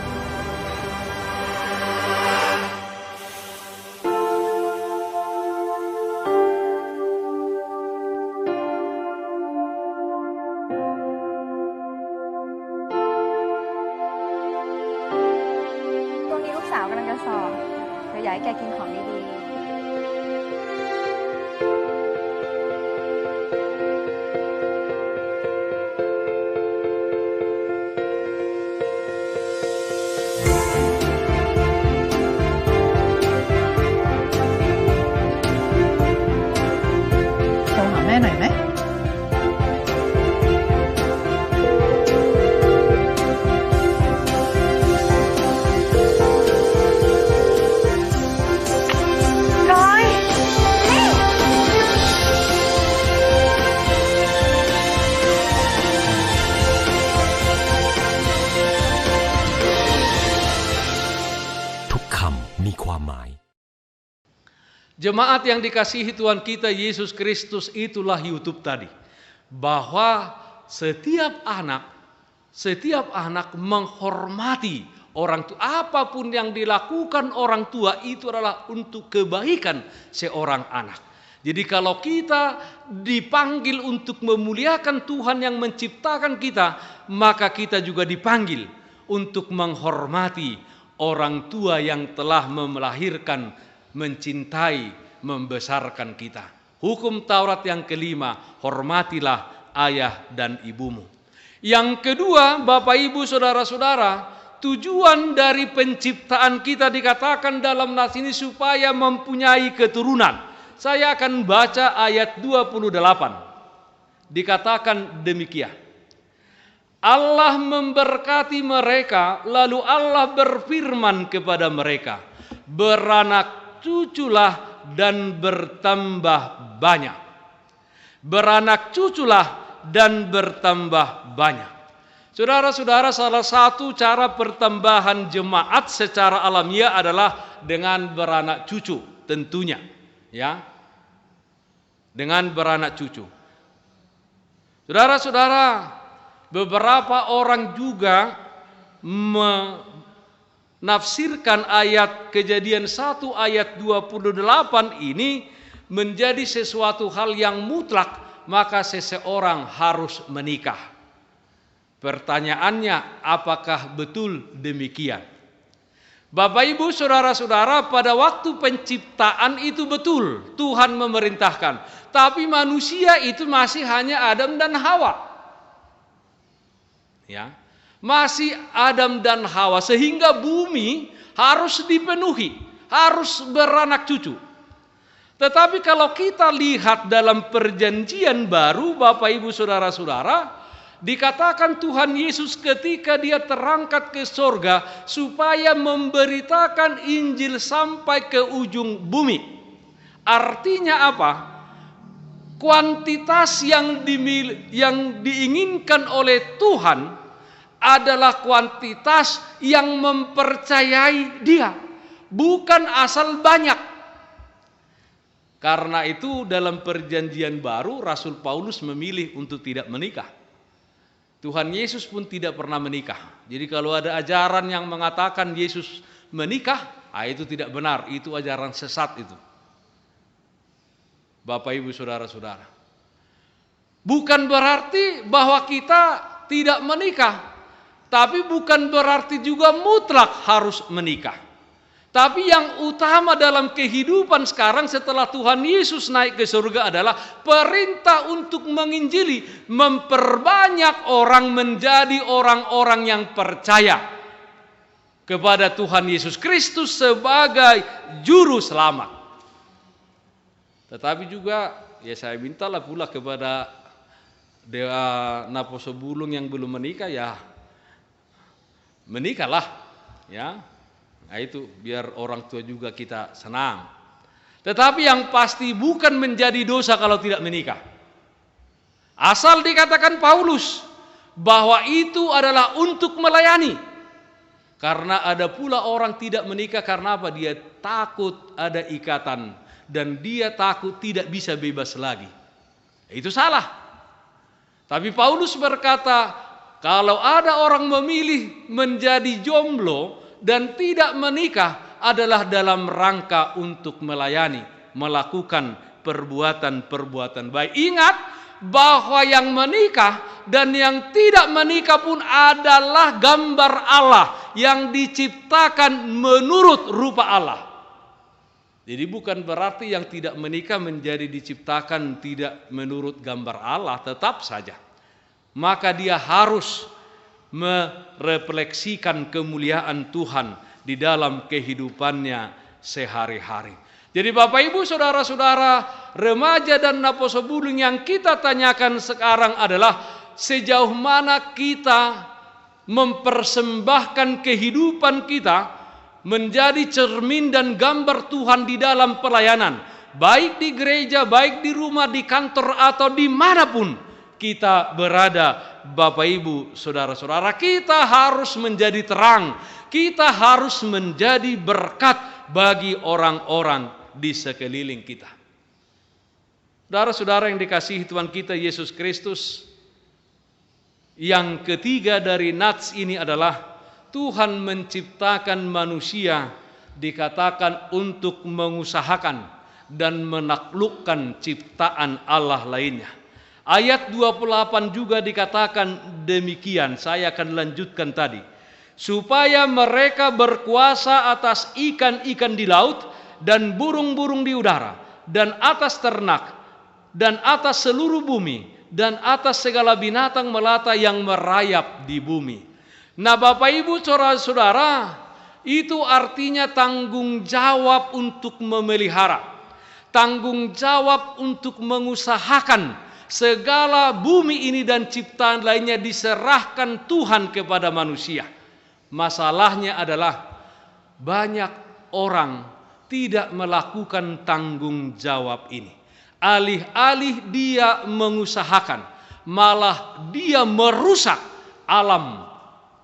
ตรงนี้ลูกสาวกำลังจะสอบเดี๋ยวอยากให้แกกินของดีๆ โทรหาแม่หน่อยไหม ทุกคำมีความหมาย Jemaat yang dikasihi Tuhan kita Yesus Kristus, itulah YouTube tadi. Bahwa setiap anak menghormati orang tua. Apapun yang dilakukan orang tua itu adalah untuk kebaikan seorang anak. Jadi kalau kita dipanggil untuk memuliakan Tuhan yang menciptakan kita, maka kita juga dipanggil untuk menghormati orang tua yang telah melahirkan, mencintai, membesarkan kita. Hukum Taurat yang kelima, hormatilah ayah dan ibumu. Yang kedua, Bapak Ibu Saudara-saudara, tujuan dari penciptaan kita dikatakan dalam nas ini supaya mempunyai keturunan. Saya akan baca ayat 28. Dikatakan demikian. Allah memberkati mereka, lalu Allah berfirman kepada mereka, beranak cuculah dan bertambah banyak. Beranak cuculah dan bertambah banyak. Saudara-saudara, salah satu cara pertambahan jemaat secara alamiah adalah dengan beranak cucu, tentunya, ya. Dengan beranak cucu. Saudara-saudara, beberapa orang juga menafsirkan ayat Kejadian 1 ayat 28 ini menjadi sesuatu hal yang mutlak, maka seseorang harus menikah. Pertanyaannya, apakah betul demikian? Bapak Ibu Saudara-saudara, pada waktu penciptaan itu betul Tuhan memerintahkan, tapi manusia itu masih hanya Adam dan Hawa. Ya, masih Adam dan Hawa, sehingga bumi harus dipenuhi, harus beranak cucu. Tetapi kalau kita lihat dalam perjanjian baru, Bapak Ibu Saudara-saudara, dikatakan Tuhan Yesus ketika dia terangkat ke sorga supaya memberitakan Injil sampai ke ujung bumi. Artinya apa? Kuantitas yang diinginkan oleh Tuhan adalah kuantitas yang mempercayai Dia, bukan asal banyak. Karena itu dalam perjanjian baru Rasul Paulus memilih untuk tidak menikah. Tuhan Yesus pun tidak pernah menikah. Jadi kalau ada ajaran yang mengatakan Yesus menikah, itu tidak benar, itu ajaran sesat itu. Bapak Ibu Saudara-saudara, bukan berarti bahwa kita tidak menikah, tapi bukan berarti juga mutlak harus menikah. Tapi yang utama dalam kehidupan sekarang setelah Tuhan Yesus naik ke surga adalah perintah untuk menginjili, memperbanyak orang menjadi orang-orang yang percaya kepada Tuhan Yesus Kristus sebagai juru selamat. Tetapi juga ya saya mintalah pula kepada Dewa Naposo Bulung yang belum menikah, ya menikahlah, ya. Nah itu biar orang tua juga kita senang. Tetapi yang pasti bukan menjadi dosa kalau tidak menikah. Asal dikatakan Paulus bahwa itu adalah untuk melayani. Karena ada pula orang tidak menikah karena apa? Dia takut ada ikatan dan dia takut tidak bisa bebas lagi. Itu salah. Tapi Paulus berkata, kalau ada orang memilih menjadi jomblo dan tidak menikah adalah dalam rangka untuk melayani, melakukan perbuatan-perbuatan baik. Ingat bahwa yang menikah dan yang tidak menikah pun adalah gambar Allah yang diciptakan menurut rupa Allah. Jadi bukan berarti yang tidak menikah menjadi diciptakan tidak menurut gambar Allah, tetap saja. Maka dia harus merefleksikan kemuliaan Tuhan di dalam kehidupannya sehari-hari. Jadi Bapak Ibu Saudara-saudara, remaja dan Naposo Bulung yang kita tanyakan sekarang adalah sejauh mana kita mempersembahkan kehidupan kita menjadi cermin dan gambar Tuhan di dalam pelayanan, baik di gereja, baik di rumah, di kantor atau dimanapun kita berada. Bapak Ibu Saudara-saudara, kita harus menjadi terang, kita harus menjadi berkat bagi orang-orang di sekeliling kita. Saudara-saudara yang dikasihi Tuhan kita Yesus Kristus, yang ketiga dari nats ini adalah Tuhan menciptakan manusia dikatakan untuk mengusahakan dan menaklukkan ciptaan Allah lainnya. Ayat 28 juga dikatakan demikian, saya akan lanjutkan tadi. Supaya mereka berkuasa atas ikan-ikan di laut dan burung-burung di udara dan atas ternak dan atas seluruh bumi dan atas segala binatang melata yang merayap di bumi. Nah Bapak Ibu Saudara-saudara, itu artinya tanggung jawab untuk memelihara, tanggung jawab untuk mengusahakan segala bumi ini dan ciptaan lainnya diserahkan Tuhan kepada manusia. Masalahnya adalah banyak orang tidak melakukan tanggung jawab ini. Alih-alih dia mengusahakan, malah dia merusak alam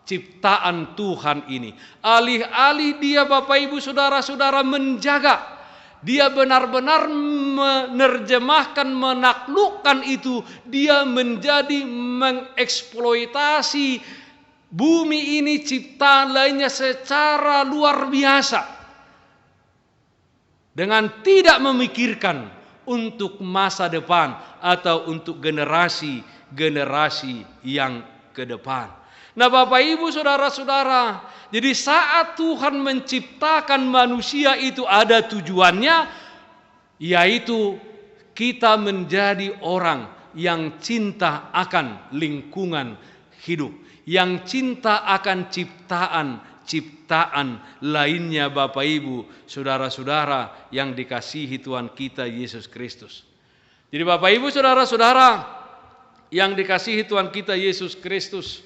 ciptaan Tuhan ini. Alih-alih dia Bapak Ibu Saudara-saudara menjaga, dia benar-benar menerjemahkan, menaklukkan itu, dia menjadi mengeksploitasi bumi ini, ciptaan lainnya secara luar biasa, dengan tidak memikirkan untuk masa depan atau untuk generasi-generasi yang ke depan. Nah Bapak Ibu Saudara-saudara, jadi saat Tuhan menciptakan manusia itu ada tujuannya, yaitu kita menjadi orang yang cinta akan lingkungan hidup, yang cinta akan ciptaan lainnya Bapak Ibu Saudara-saudara yang dikasihi Tuhan kita Yesus Kristus. Jadi Bapak Ibu Saudara-saudara yang dikasihi Tuhan kita Yesus Kristus,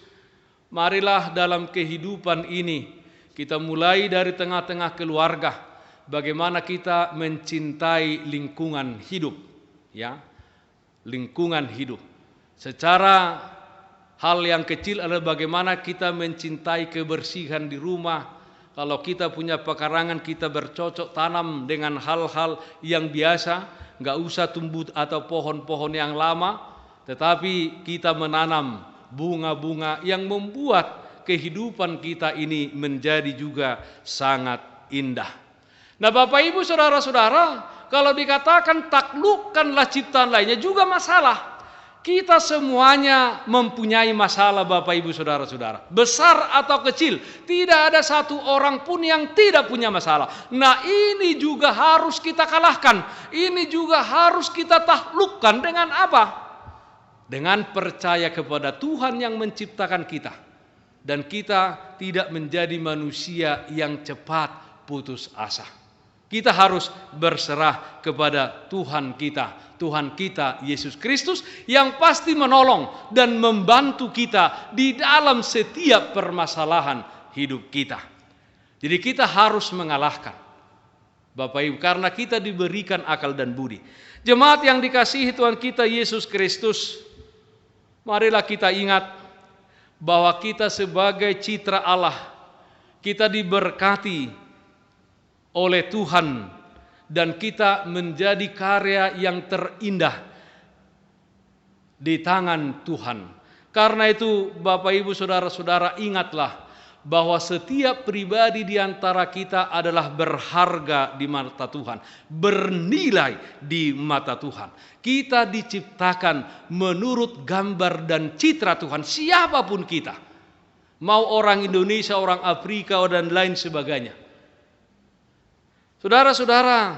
marilah dalam kehidupan ini kita mulai dari tengah-tengah keluarga, bagaimana kita mencintai lingkungan hidup, ya, lingkungan hidup. Secara hal yang kecil adalah bagaimana kita mencintai kebersihan di rumah. Kalau kita punya pekarangan, kita bercocok tanam dengan hal-hal yang biasa, nggak usah tumbuh atau pohon-pohon yang lama, tetapi kita menanam bunga-bunga yang membuat kehidupan kita ini menjadi juga sangat indah. Nah Bapak Ibu Saudara-saudara, kalau dikatakan taklukkanlah ciptaan lainnya juga masalah. Kita semuanya mempunyai masalah Bapak Ibu Saudara-saudara. Besar atau kecil, tidak ada satu orang pun yang tidak punya masalah. Nah ini juga harus kita kalahkan. Ini juga harus kita taklukkan dengan apa? Dengan percaya kepada Tuhan yang menciptakan kita. Dan kita tidak menjadi manusia yang cepat putus asa. Kita harus berserah kepada Tuhan kita Yesus Kristus yang pasti menolong dan membantu kita di dalam setiap permasalahan hidup kita. Jadi kita harus mengalahkan Bapak Ibu, karena kita diberikan akal dan budi. Jemaat yang dikasihi Tuhan kita Yesus Kristus, marilah kita ingat bahwa kita sebagai citra Allah, kita diberkati oleh Tuhan dan kita menjadi karya yang terindah di tangan Tuhan. Karena itu Bapak Ibu Saudara-saudara, ingatlah bahwa setiap pribadi di antara kita adalah berharga di mata Tuhan, bernilai di mata Tuhan. Kita diciptakan menurut gambar dan citra Tuhan, siapapun kita. Mau orang Indonesia, orang Afrika dan lain sebagainya. Saudara-saudara,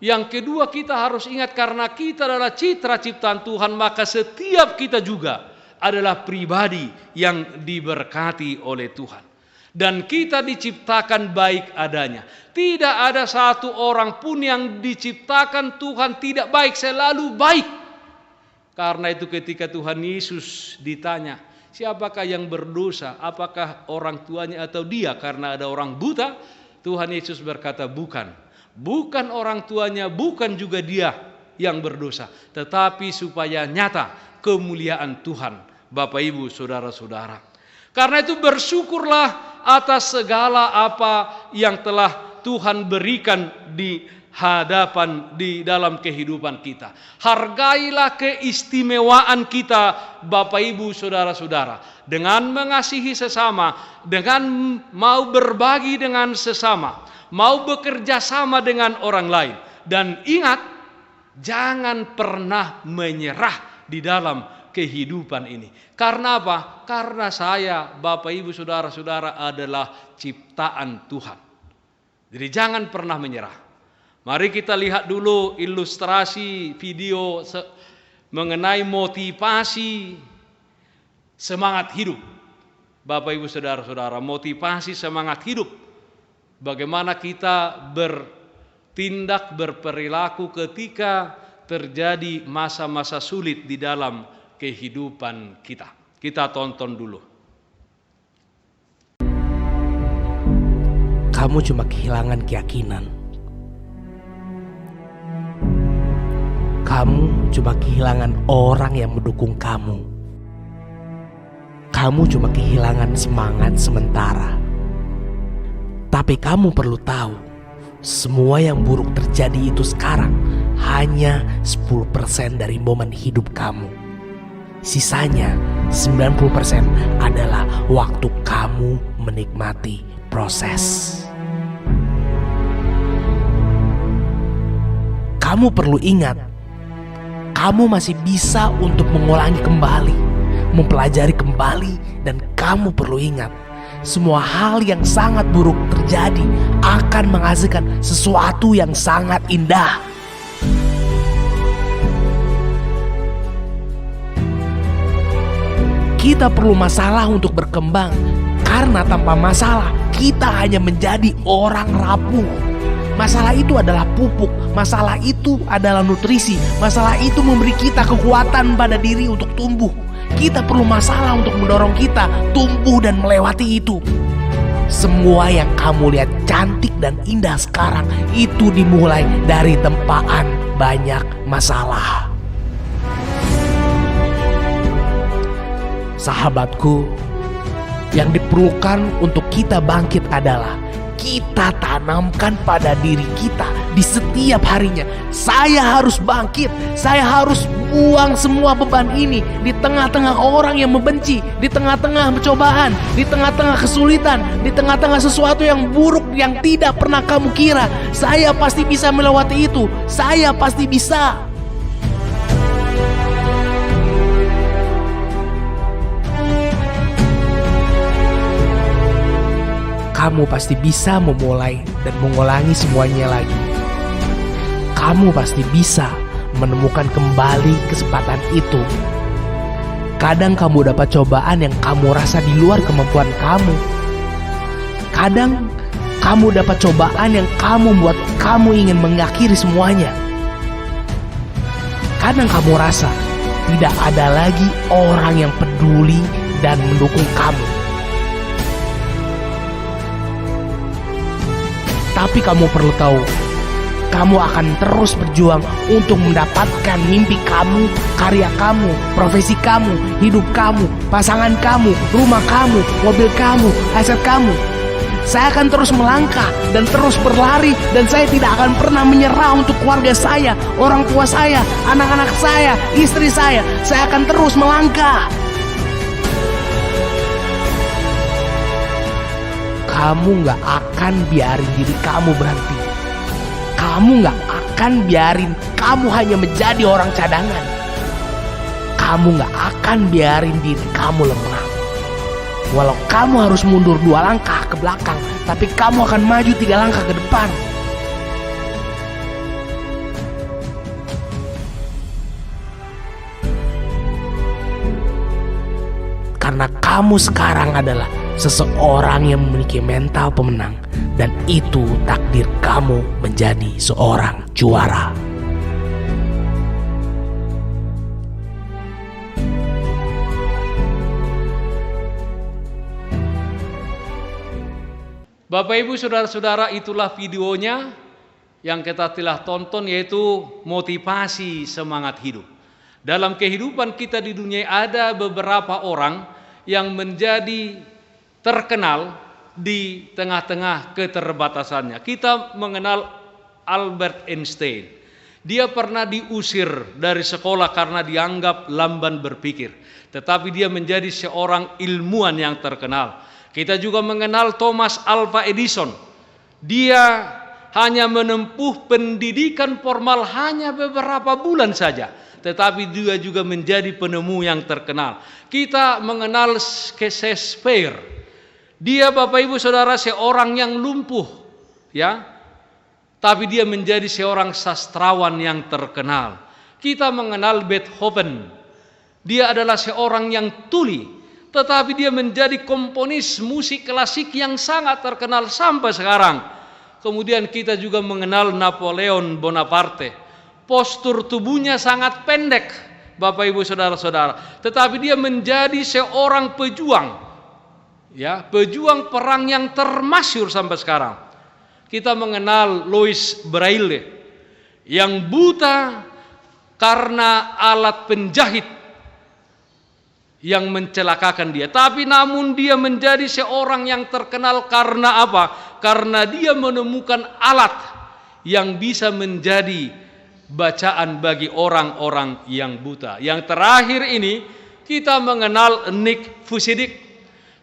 yang kedua kita harus ingat karena kita adalah citra ciptaan Tuhan, maka setiap kita juga adalah pribadi yang diberkati oleh Tuhan. Dan kita diciptakan baik adanya. Tidak ada satu orang pun yang diciptakan Tuhan tidak baik, selalu baik. Karena itu ketika Tuhan Yesus ditanya, siapakah yang berdosa? Apakah orang tuanya atau dia? Karena ada orang buta, Tuhan Yesus berkata, bukan orang tuanya, bukan juga dia yang berdosa, tetapi supaya nyata kemuliaan Tuhan. Bapak Ibu Saudara-saudara, karena itu bersyukurlah atas segala apa yang telah Tuhan berikan di dalam kehidupan kita. Hargailah keistimewaan kita Bapak Ibu Saudara-saudara, dengan mengasihi sesama, dengan mau berbagi dengan sesama, mau bekerja sama dengan orang lain. Dan ingat, jangan pernah menyerah di dalam kehidupan ini. Karena apa? Karena saya, Bapak Ibu Saudara-saudara, adalah ciptaan Tuhan. Jadi jangan pernah menyerah. Mari kita lihat dulu ilustrasi video mengenai motivasi semangat hidup. Bapak Ibu Saudara-saudara, motivasi semangat hidup. Bagaimana kita bertindak, berperilaku ketika terjadi masa-masa sulit di dalam kehidupan kita. Kita tonton dulu. Kamu cuma kehilangan keyakinan. Kamu cuma kehilangan orang yang mendukung kamu. Kamu cuma kehilangan semangat sementara. Tapi kamu perlu tahu, semua yang buruk terjadi itu sekarang hanya 10% dari momen hidup kamu. Sisanya 90% adalah waktu kamu menikmati proses. Kamu perlu ingat, kamu masih bisa untuk mengulangi kembali, mempelajari kembali, dan kamu perlu ingat, semua hal yang sangat buruk terjadi akan menghasilkan sesuatu yang sangat indah. Kita perlu masalah untuk berkembang, karena tanpa masalah kita hanya menjadi orang rapuh. Masalah itu adalah pupuk, masalah itu adalah nutrisi, masalah itu memberi kita kekuatan pada diri untuk tumbuh. Kita perlu masalah untuk mendorong kita tumbuh dan melewati itu. Semua yang kamu lihat cantik dan indah sekarang itu dimulai dari tempaan banyak masalah. Sahabatku, yang diperlukan untuk kita bangkit adalah kita tanamkan pada diri kita di setiap harinya. Saya harus bangkit, saya harus buang semua beban ini di tengah-tengah orang yang membenci, di tengah-tengah cobaan, di tengah-tengah kesulitan, di tengah-tengah sesuatu yang buruk yang tidak pernah kamu kira. Saya pasti bisa melewati itu, saya pasti bisa. Kamu pasti bisa memulai dan mengulangi semuanya lagi. Kamu pasti bisa menemukan kembali kesempatan itu. Kadang kamu dapat cobaan yang kamu rasa di luar kemampuan kamu. Kadang kamu dapat cobaan yang kamu buat kamu ingin mengakhiri semuanya. Kadang kamu rasa tidak ada lagi orang yang peduli dan mendukung kamu. Tapi kamu perlu tahu, kamu akan terus berjuang untuk mendapatkan mimpi kamu, karya kamu, profesi kamu, hidup kamu, pasangan kamu, rumah kamu, mobil kamu, aset kamu. Saya akan terus melangkah dan terus berlari, dan saya tidak akan pernah menyerah untuk keluarga saya, orang tua saya, anak-anak saya, istri saya. Saya akan terus melangkah. Kamu gak akan biarin diri kamu berhenti. Kamu gak akan biarin kamu hanya menjadi orang cadangan. Kamu gak akan biarin diri kamu lemah. Walau kamu harus mundur 2 langkah ke belakang, tapi kamu akan maju 3 langkah ke depan. Karena kamu sekarang adalah seseorang yang memiliki mental pemenang, dan itu takdir kamu menjadi seorang juara. Bapak Ibu Saudara-saudara, itulah videonya yang kita telah tonton, yaitu motivasi semangat hidup. Dalam kehidupan kita di dunia ada beberapa orang yang menjadi terkenal di tengah-tengah keterbatasannya. Kita mengenal Albert Einstein. Dia pernah diusir dari sekolah karena dianggap lamban berpikir, tetapi dia menjadi seorang ilmuwan yang terkenal. Kita juga mengenal Thomas Alva Edison. Dia hanya menempuh pendidikan formal hanya beberapa bulan saja, tetapi dia juga menjadi penemu yang terkenal. Kita mengenal Shakespeare. Dia, Bapak Ibu Saudara, seorang yang lumpuh, ya, tapi dia menjadi seorang sastrawan yang terkenal. Kita mengenal Beethoven. Dia adalah seorang yang tuli, tetapi dia menjadi komponis musik klasik yang sangat terkenal sampai sekarang. Kemudian kita juga mengenal Napoleon Bonaparte. Postur tubuhnya sangat pendek, Bapak Ibu Saudara-saudara, tetapi dia menjadi seorang pejuang, ya, pejuang perang yang termasyhur sampai sekarang. Kita mengenal Louis Braille yang buta karena alat penjahit yang mencelakakan dia, tapi namun dia menjadi seorang yang terkenal karena apa? Karena dia menemukan alat yang bisa menjadi bacaan bagi orang-orang yang buta. Yang terakhir ini kita mengenal Nick Vujicic.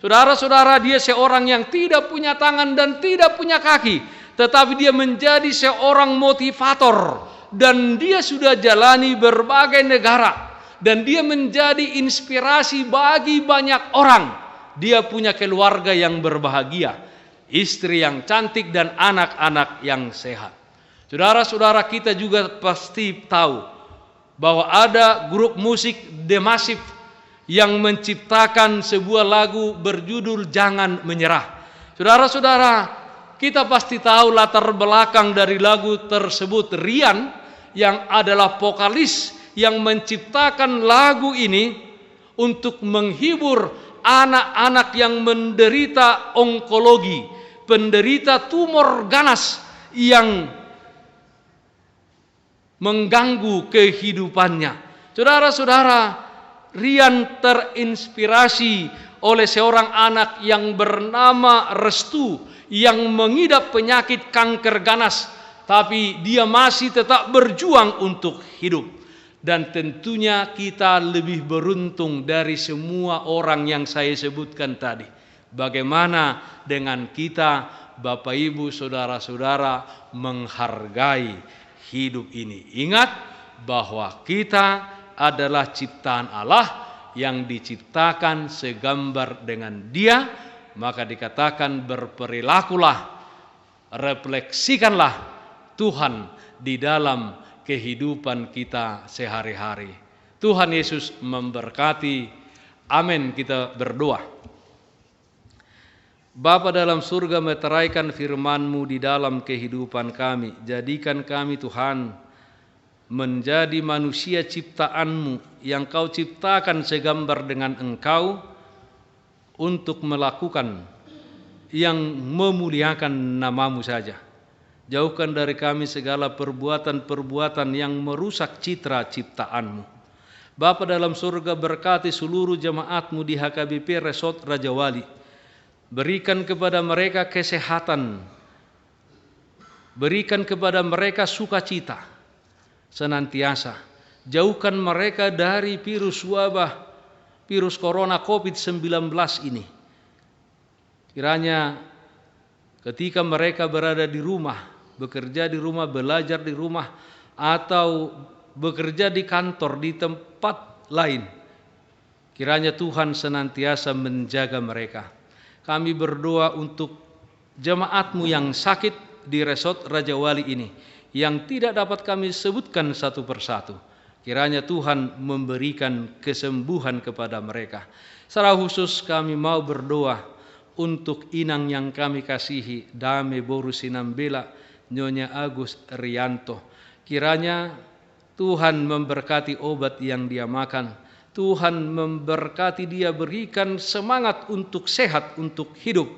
Saudara-saudara, dia seorang yang tidak punya tangan dan tidak punya kaki, tetapi dia menjadi seorang motivator, dan dia sudah jalani berbagai negara, dan dia menjadi inspirasi bagi banyak orang. Dia punya keluarga yang berbahagia, istri yang cantik, dan anak-anak yang sehat. Saudara-saudara, kita juga pasti tahu bahwa ada grup musik The Massive yang menciptakan sebuah lagu berjudul Jangan Menyerah. Saudara-saudara, kita pasti tahu latar belakang dari lagu tersebut. Rian yang adalah vokalis yang menciptakan lagu ini untuk menghibur anak-anak yang menderita onkologi, penderita tumor ganas yang mengganggu kehidupannya. Saudara-saudara, Rian terinspirasi oleh seorang anak yang bernama Restu yang mengidap penyakit kanker ganas, tapi dia masih tetap berjuang untuk hidup. Dan tentunya kita lebih beruntung dari semua orang yang saya sebutkan tadi. Bagaimana dengan kita, Bapak Ibu, saudara-saudara, menghargai hidup ini? Ingat bahwa kita adalah ciptaan Allah yang diciptakan segambar dengan Dia, maka dikatakan berperilakulah, refleksikanlah Tuhan di dalam kehidupan kita sehari-hari. Tuhan Yesus memberkati. Amin. Kita berdoa. Bapa dalam surga, meteraikan firman-Mu di dalam kehidupan kami. Jadikan kami, Tuhan, menjadi manusia ciptaan-Mu yang Kau ciptakan segambar dengan Engkau untuk melakukan yang memuliakan nama-Mu saja. Jauhkan dari kami segala perbuatan-perbuatan yang merusak citra ciptaan-Mu. Bapa dalam surga, berkati seluruh jemaat-Mu di HKBP Resort Raja Wali. Berikan kepada mereka kesehatan. Berikan kepada mereka sukacita senantiasa. Jauhkan mereka dari virus wabah, virus corona COVID-19 ini. Kiranya ketika mereka berada di rumah, bekerja di rumah, belajar di rumah, atau bekerja di kantor, di tempat lain, kiranya Tuhan senantiasa menjaga mereka. Kami berdoa untuk jemaat-Mu yang sakit di Resort Raja Wali ini, yang tidak dapat kami sebutkan satu persatu. Kiranya Tuhan memberikan kesembuhan kepada mereka. Secara khusus kami mau berdoa untuk inang yang kami kasihi, Dame Boru Sinambela, Nyonya Agus Rianto. Kiranya Tuhan memberkati obat yang dia makan. Tuhan memberkati dia, berikan semangat untuk sehat, untuk hidup.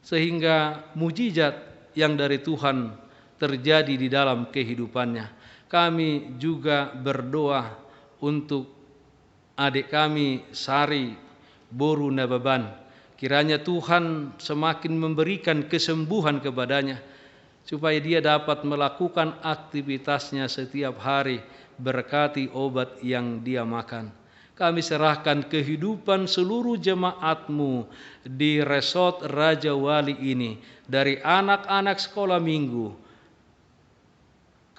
Sehingga mujizat yang dari Tuhan terjadi di dalam kehidupannya. Kami juga berdoa untuk adik kami Sari Boru Nababan. Kiranya Tuhan semakin memberikan kesembuhan kepadanya, supaya dia dapat melakukan aktivitasnya setiap hari, berkati obat yang dia makan. Kami serahkan kehidupan seluruh jemaat-Mu di Resort Raja Wali ini, dari anak-anak sekolah minggu,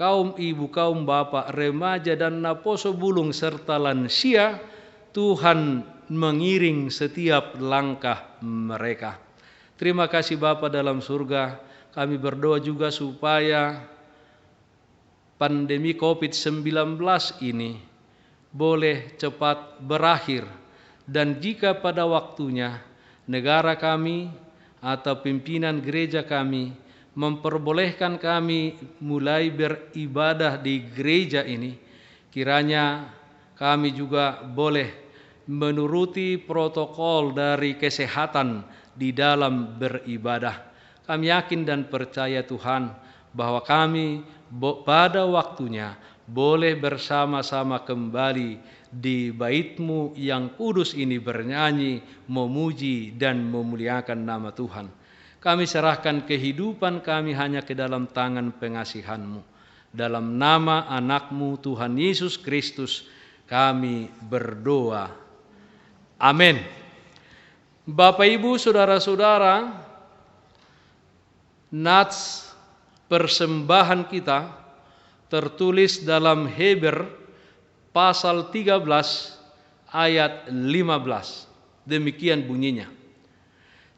kaum ibu, kaum bapak, remaja dan naposo bulung serta lansia. Tuhan mengiring setiap langkah mereka. Terima kasih Bapa dalam surga. Kami berdoa juga supaya pandemi COVID-19 ini boleh cepat berakhir, dan jika pada waktunya negara kami atau pimpinan gereja kami memperbolehkan kami mulai beribadah di gereja ini, kiranya kami juga boleh menuruti protokol dari kesehatan di dalam beribadah. Kami yakin dan percaya Tuhan bahwa kami pada waktunya boleh bersama-sama kembali di bait-Mu yang kudus ini bernyanyi, memuji dan memuliakan nama Tuhan. Kami serahkan kehidupan kami hanya ke dalam tangan pengasihan-Mu. Dalam nama anak-Mu Tuhan Yesus Kristus kami berdoa. Amin. Bapak Ibu, saudara-saudara, nats persembahan kita tertulis dalam Heber pasal 13 ayat 15. Demikian bunyinya.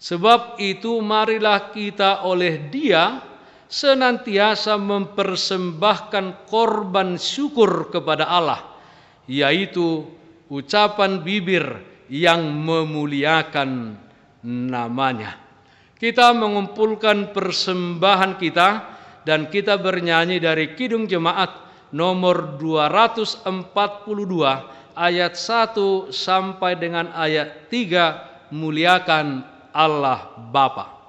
Sebab itu marilah kita oleh Dia senantiasa mempersembahkan korban syukur kepada Allah, yaitu ucapan bibir yang memuliakan namanya. Kita mengumpulkan persembahan kita dan kita bernyanyi dari Kidung Jemaat nomor 242 ayat 1 sampai dengan ayat 3, muliakan Allah Bapa.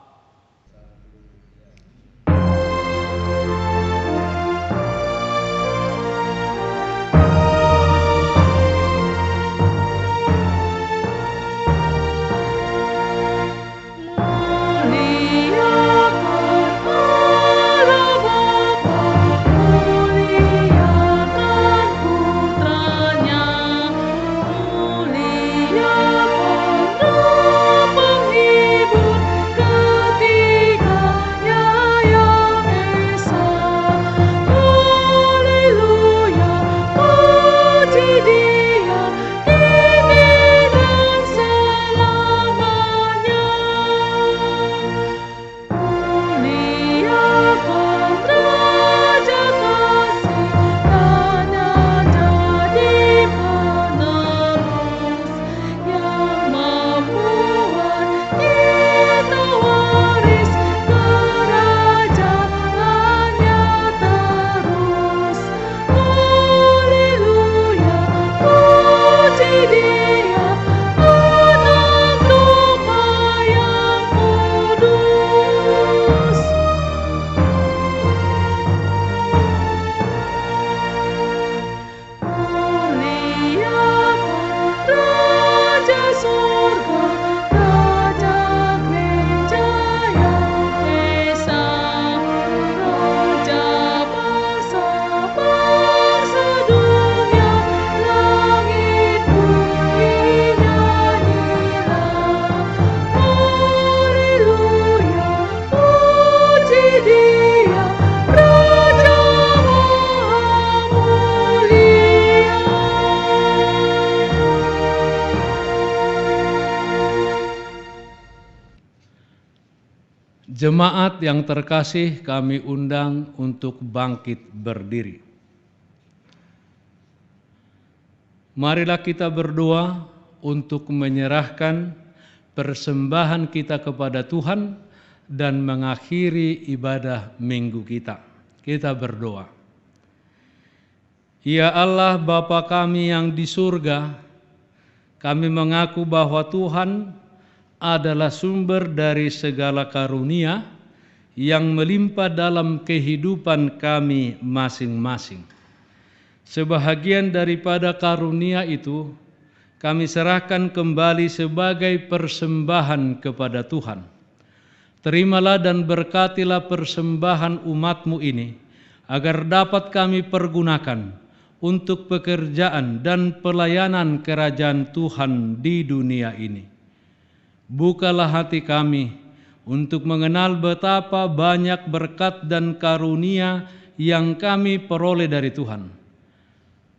Jemaat yang terkasih, kami undang untuk bangkit berdiri. Marilah kita berdoa untuk menyerahkan persembahan kita kepada Tuhan dan mengakhiri ibadah minggu kita. Kita berdoa. Ya Allah Bapa kami yang di surga, kami mengaku bahwa Tuhan adalah sumber dari segala karunia yang melimpah dalam kehidupan kami masing-masing. Sebahagian daripada karunia itu kami serahkan kembali sebagai persembahan kepada Tuhan. Terimalah dan berkatilah persembahan umat-Mu ini, agar dapat kami pergunakan untuk pekerjaan dan pelayanan kerajaan Tuhan di dunia ini. Bukalah hati kami untuk mengenal betapa banyak berkat dan karunia yang kami peroleh dari Tuhan,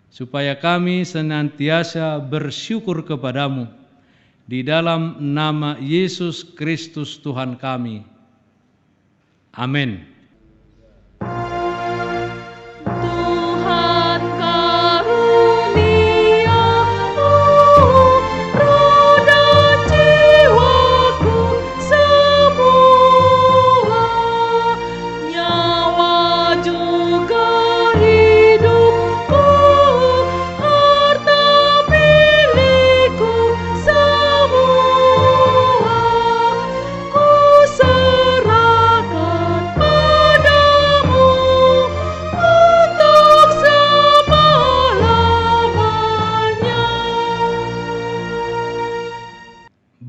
supaya kami senantiasa bersyukur kepadamu di dalam nama Yesus Kristus Tuhan kami. Amin.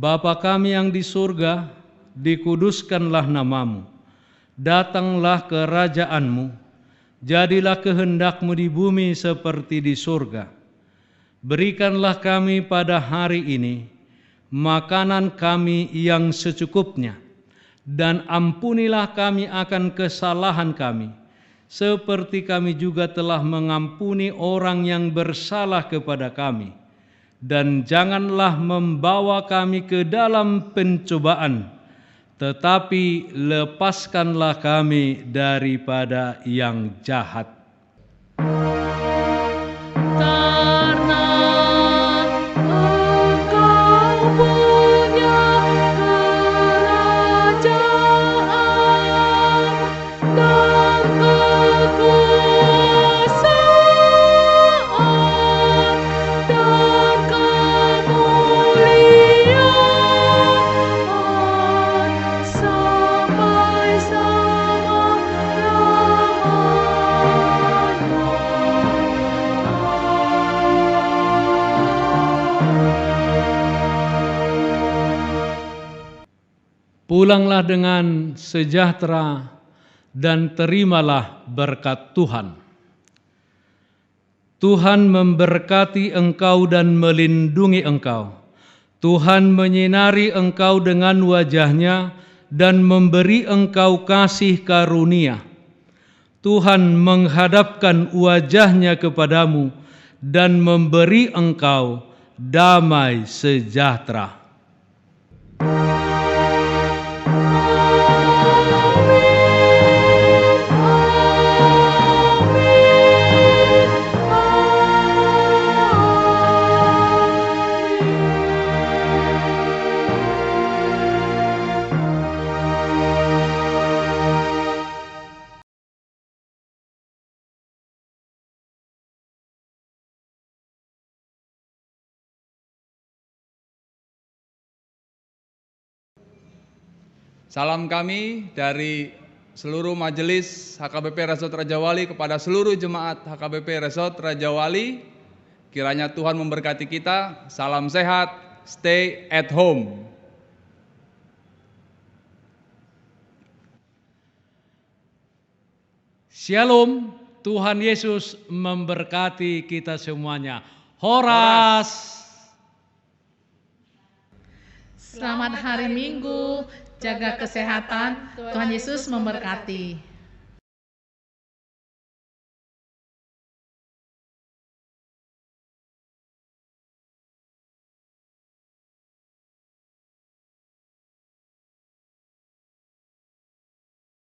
Bapa kami yang di surga, dikuduskanlah namamu. Datanglah kerajaanmu, jadilah kehendak-Mu di bumi seperti di surga. Berikanlah kami pada hari ini makanan kami yang secukupnya, dan ampunilah kami akan kesalahan kami, seperti kami juga telah mengampuni orang yang bersalah kepada kami. Dan janganlah membawa kami ke dalam pencobaan, tetapi lepaskanlah kami daripada yang jahat. Karena Engkau punya kerajaan dan kekuasaan dan kemuliaan sampai Pulanglah dengan sejahtera dan terimalah berkat Tuhan. Tuhan memberkati engkau dan melindungi engkau. Tuhan menyinari engkau dengan wajah-Nya dan memberi engkau kasih karunia. Tuhan menghadapkan wajah-Nya kepadamu dan memberi engkau damai sejahtera. Salam kami dari seluruh majelis HKBP Resort Raja Wali kepada seluruh jemaat HKBP Resort Raja Wali. Kiranya Tuhan memberkati kita. Salam sehat, stay at home. Shalom, Tuhan Yesus memberkati kita semuanya. Horas. Selamat hari Minggu, jaga kesehatan, Tuhan Yesus memberkati.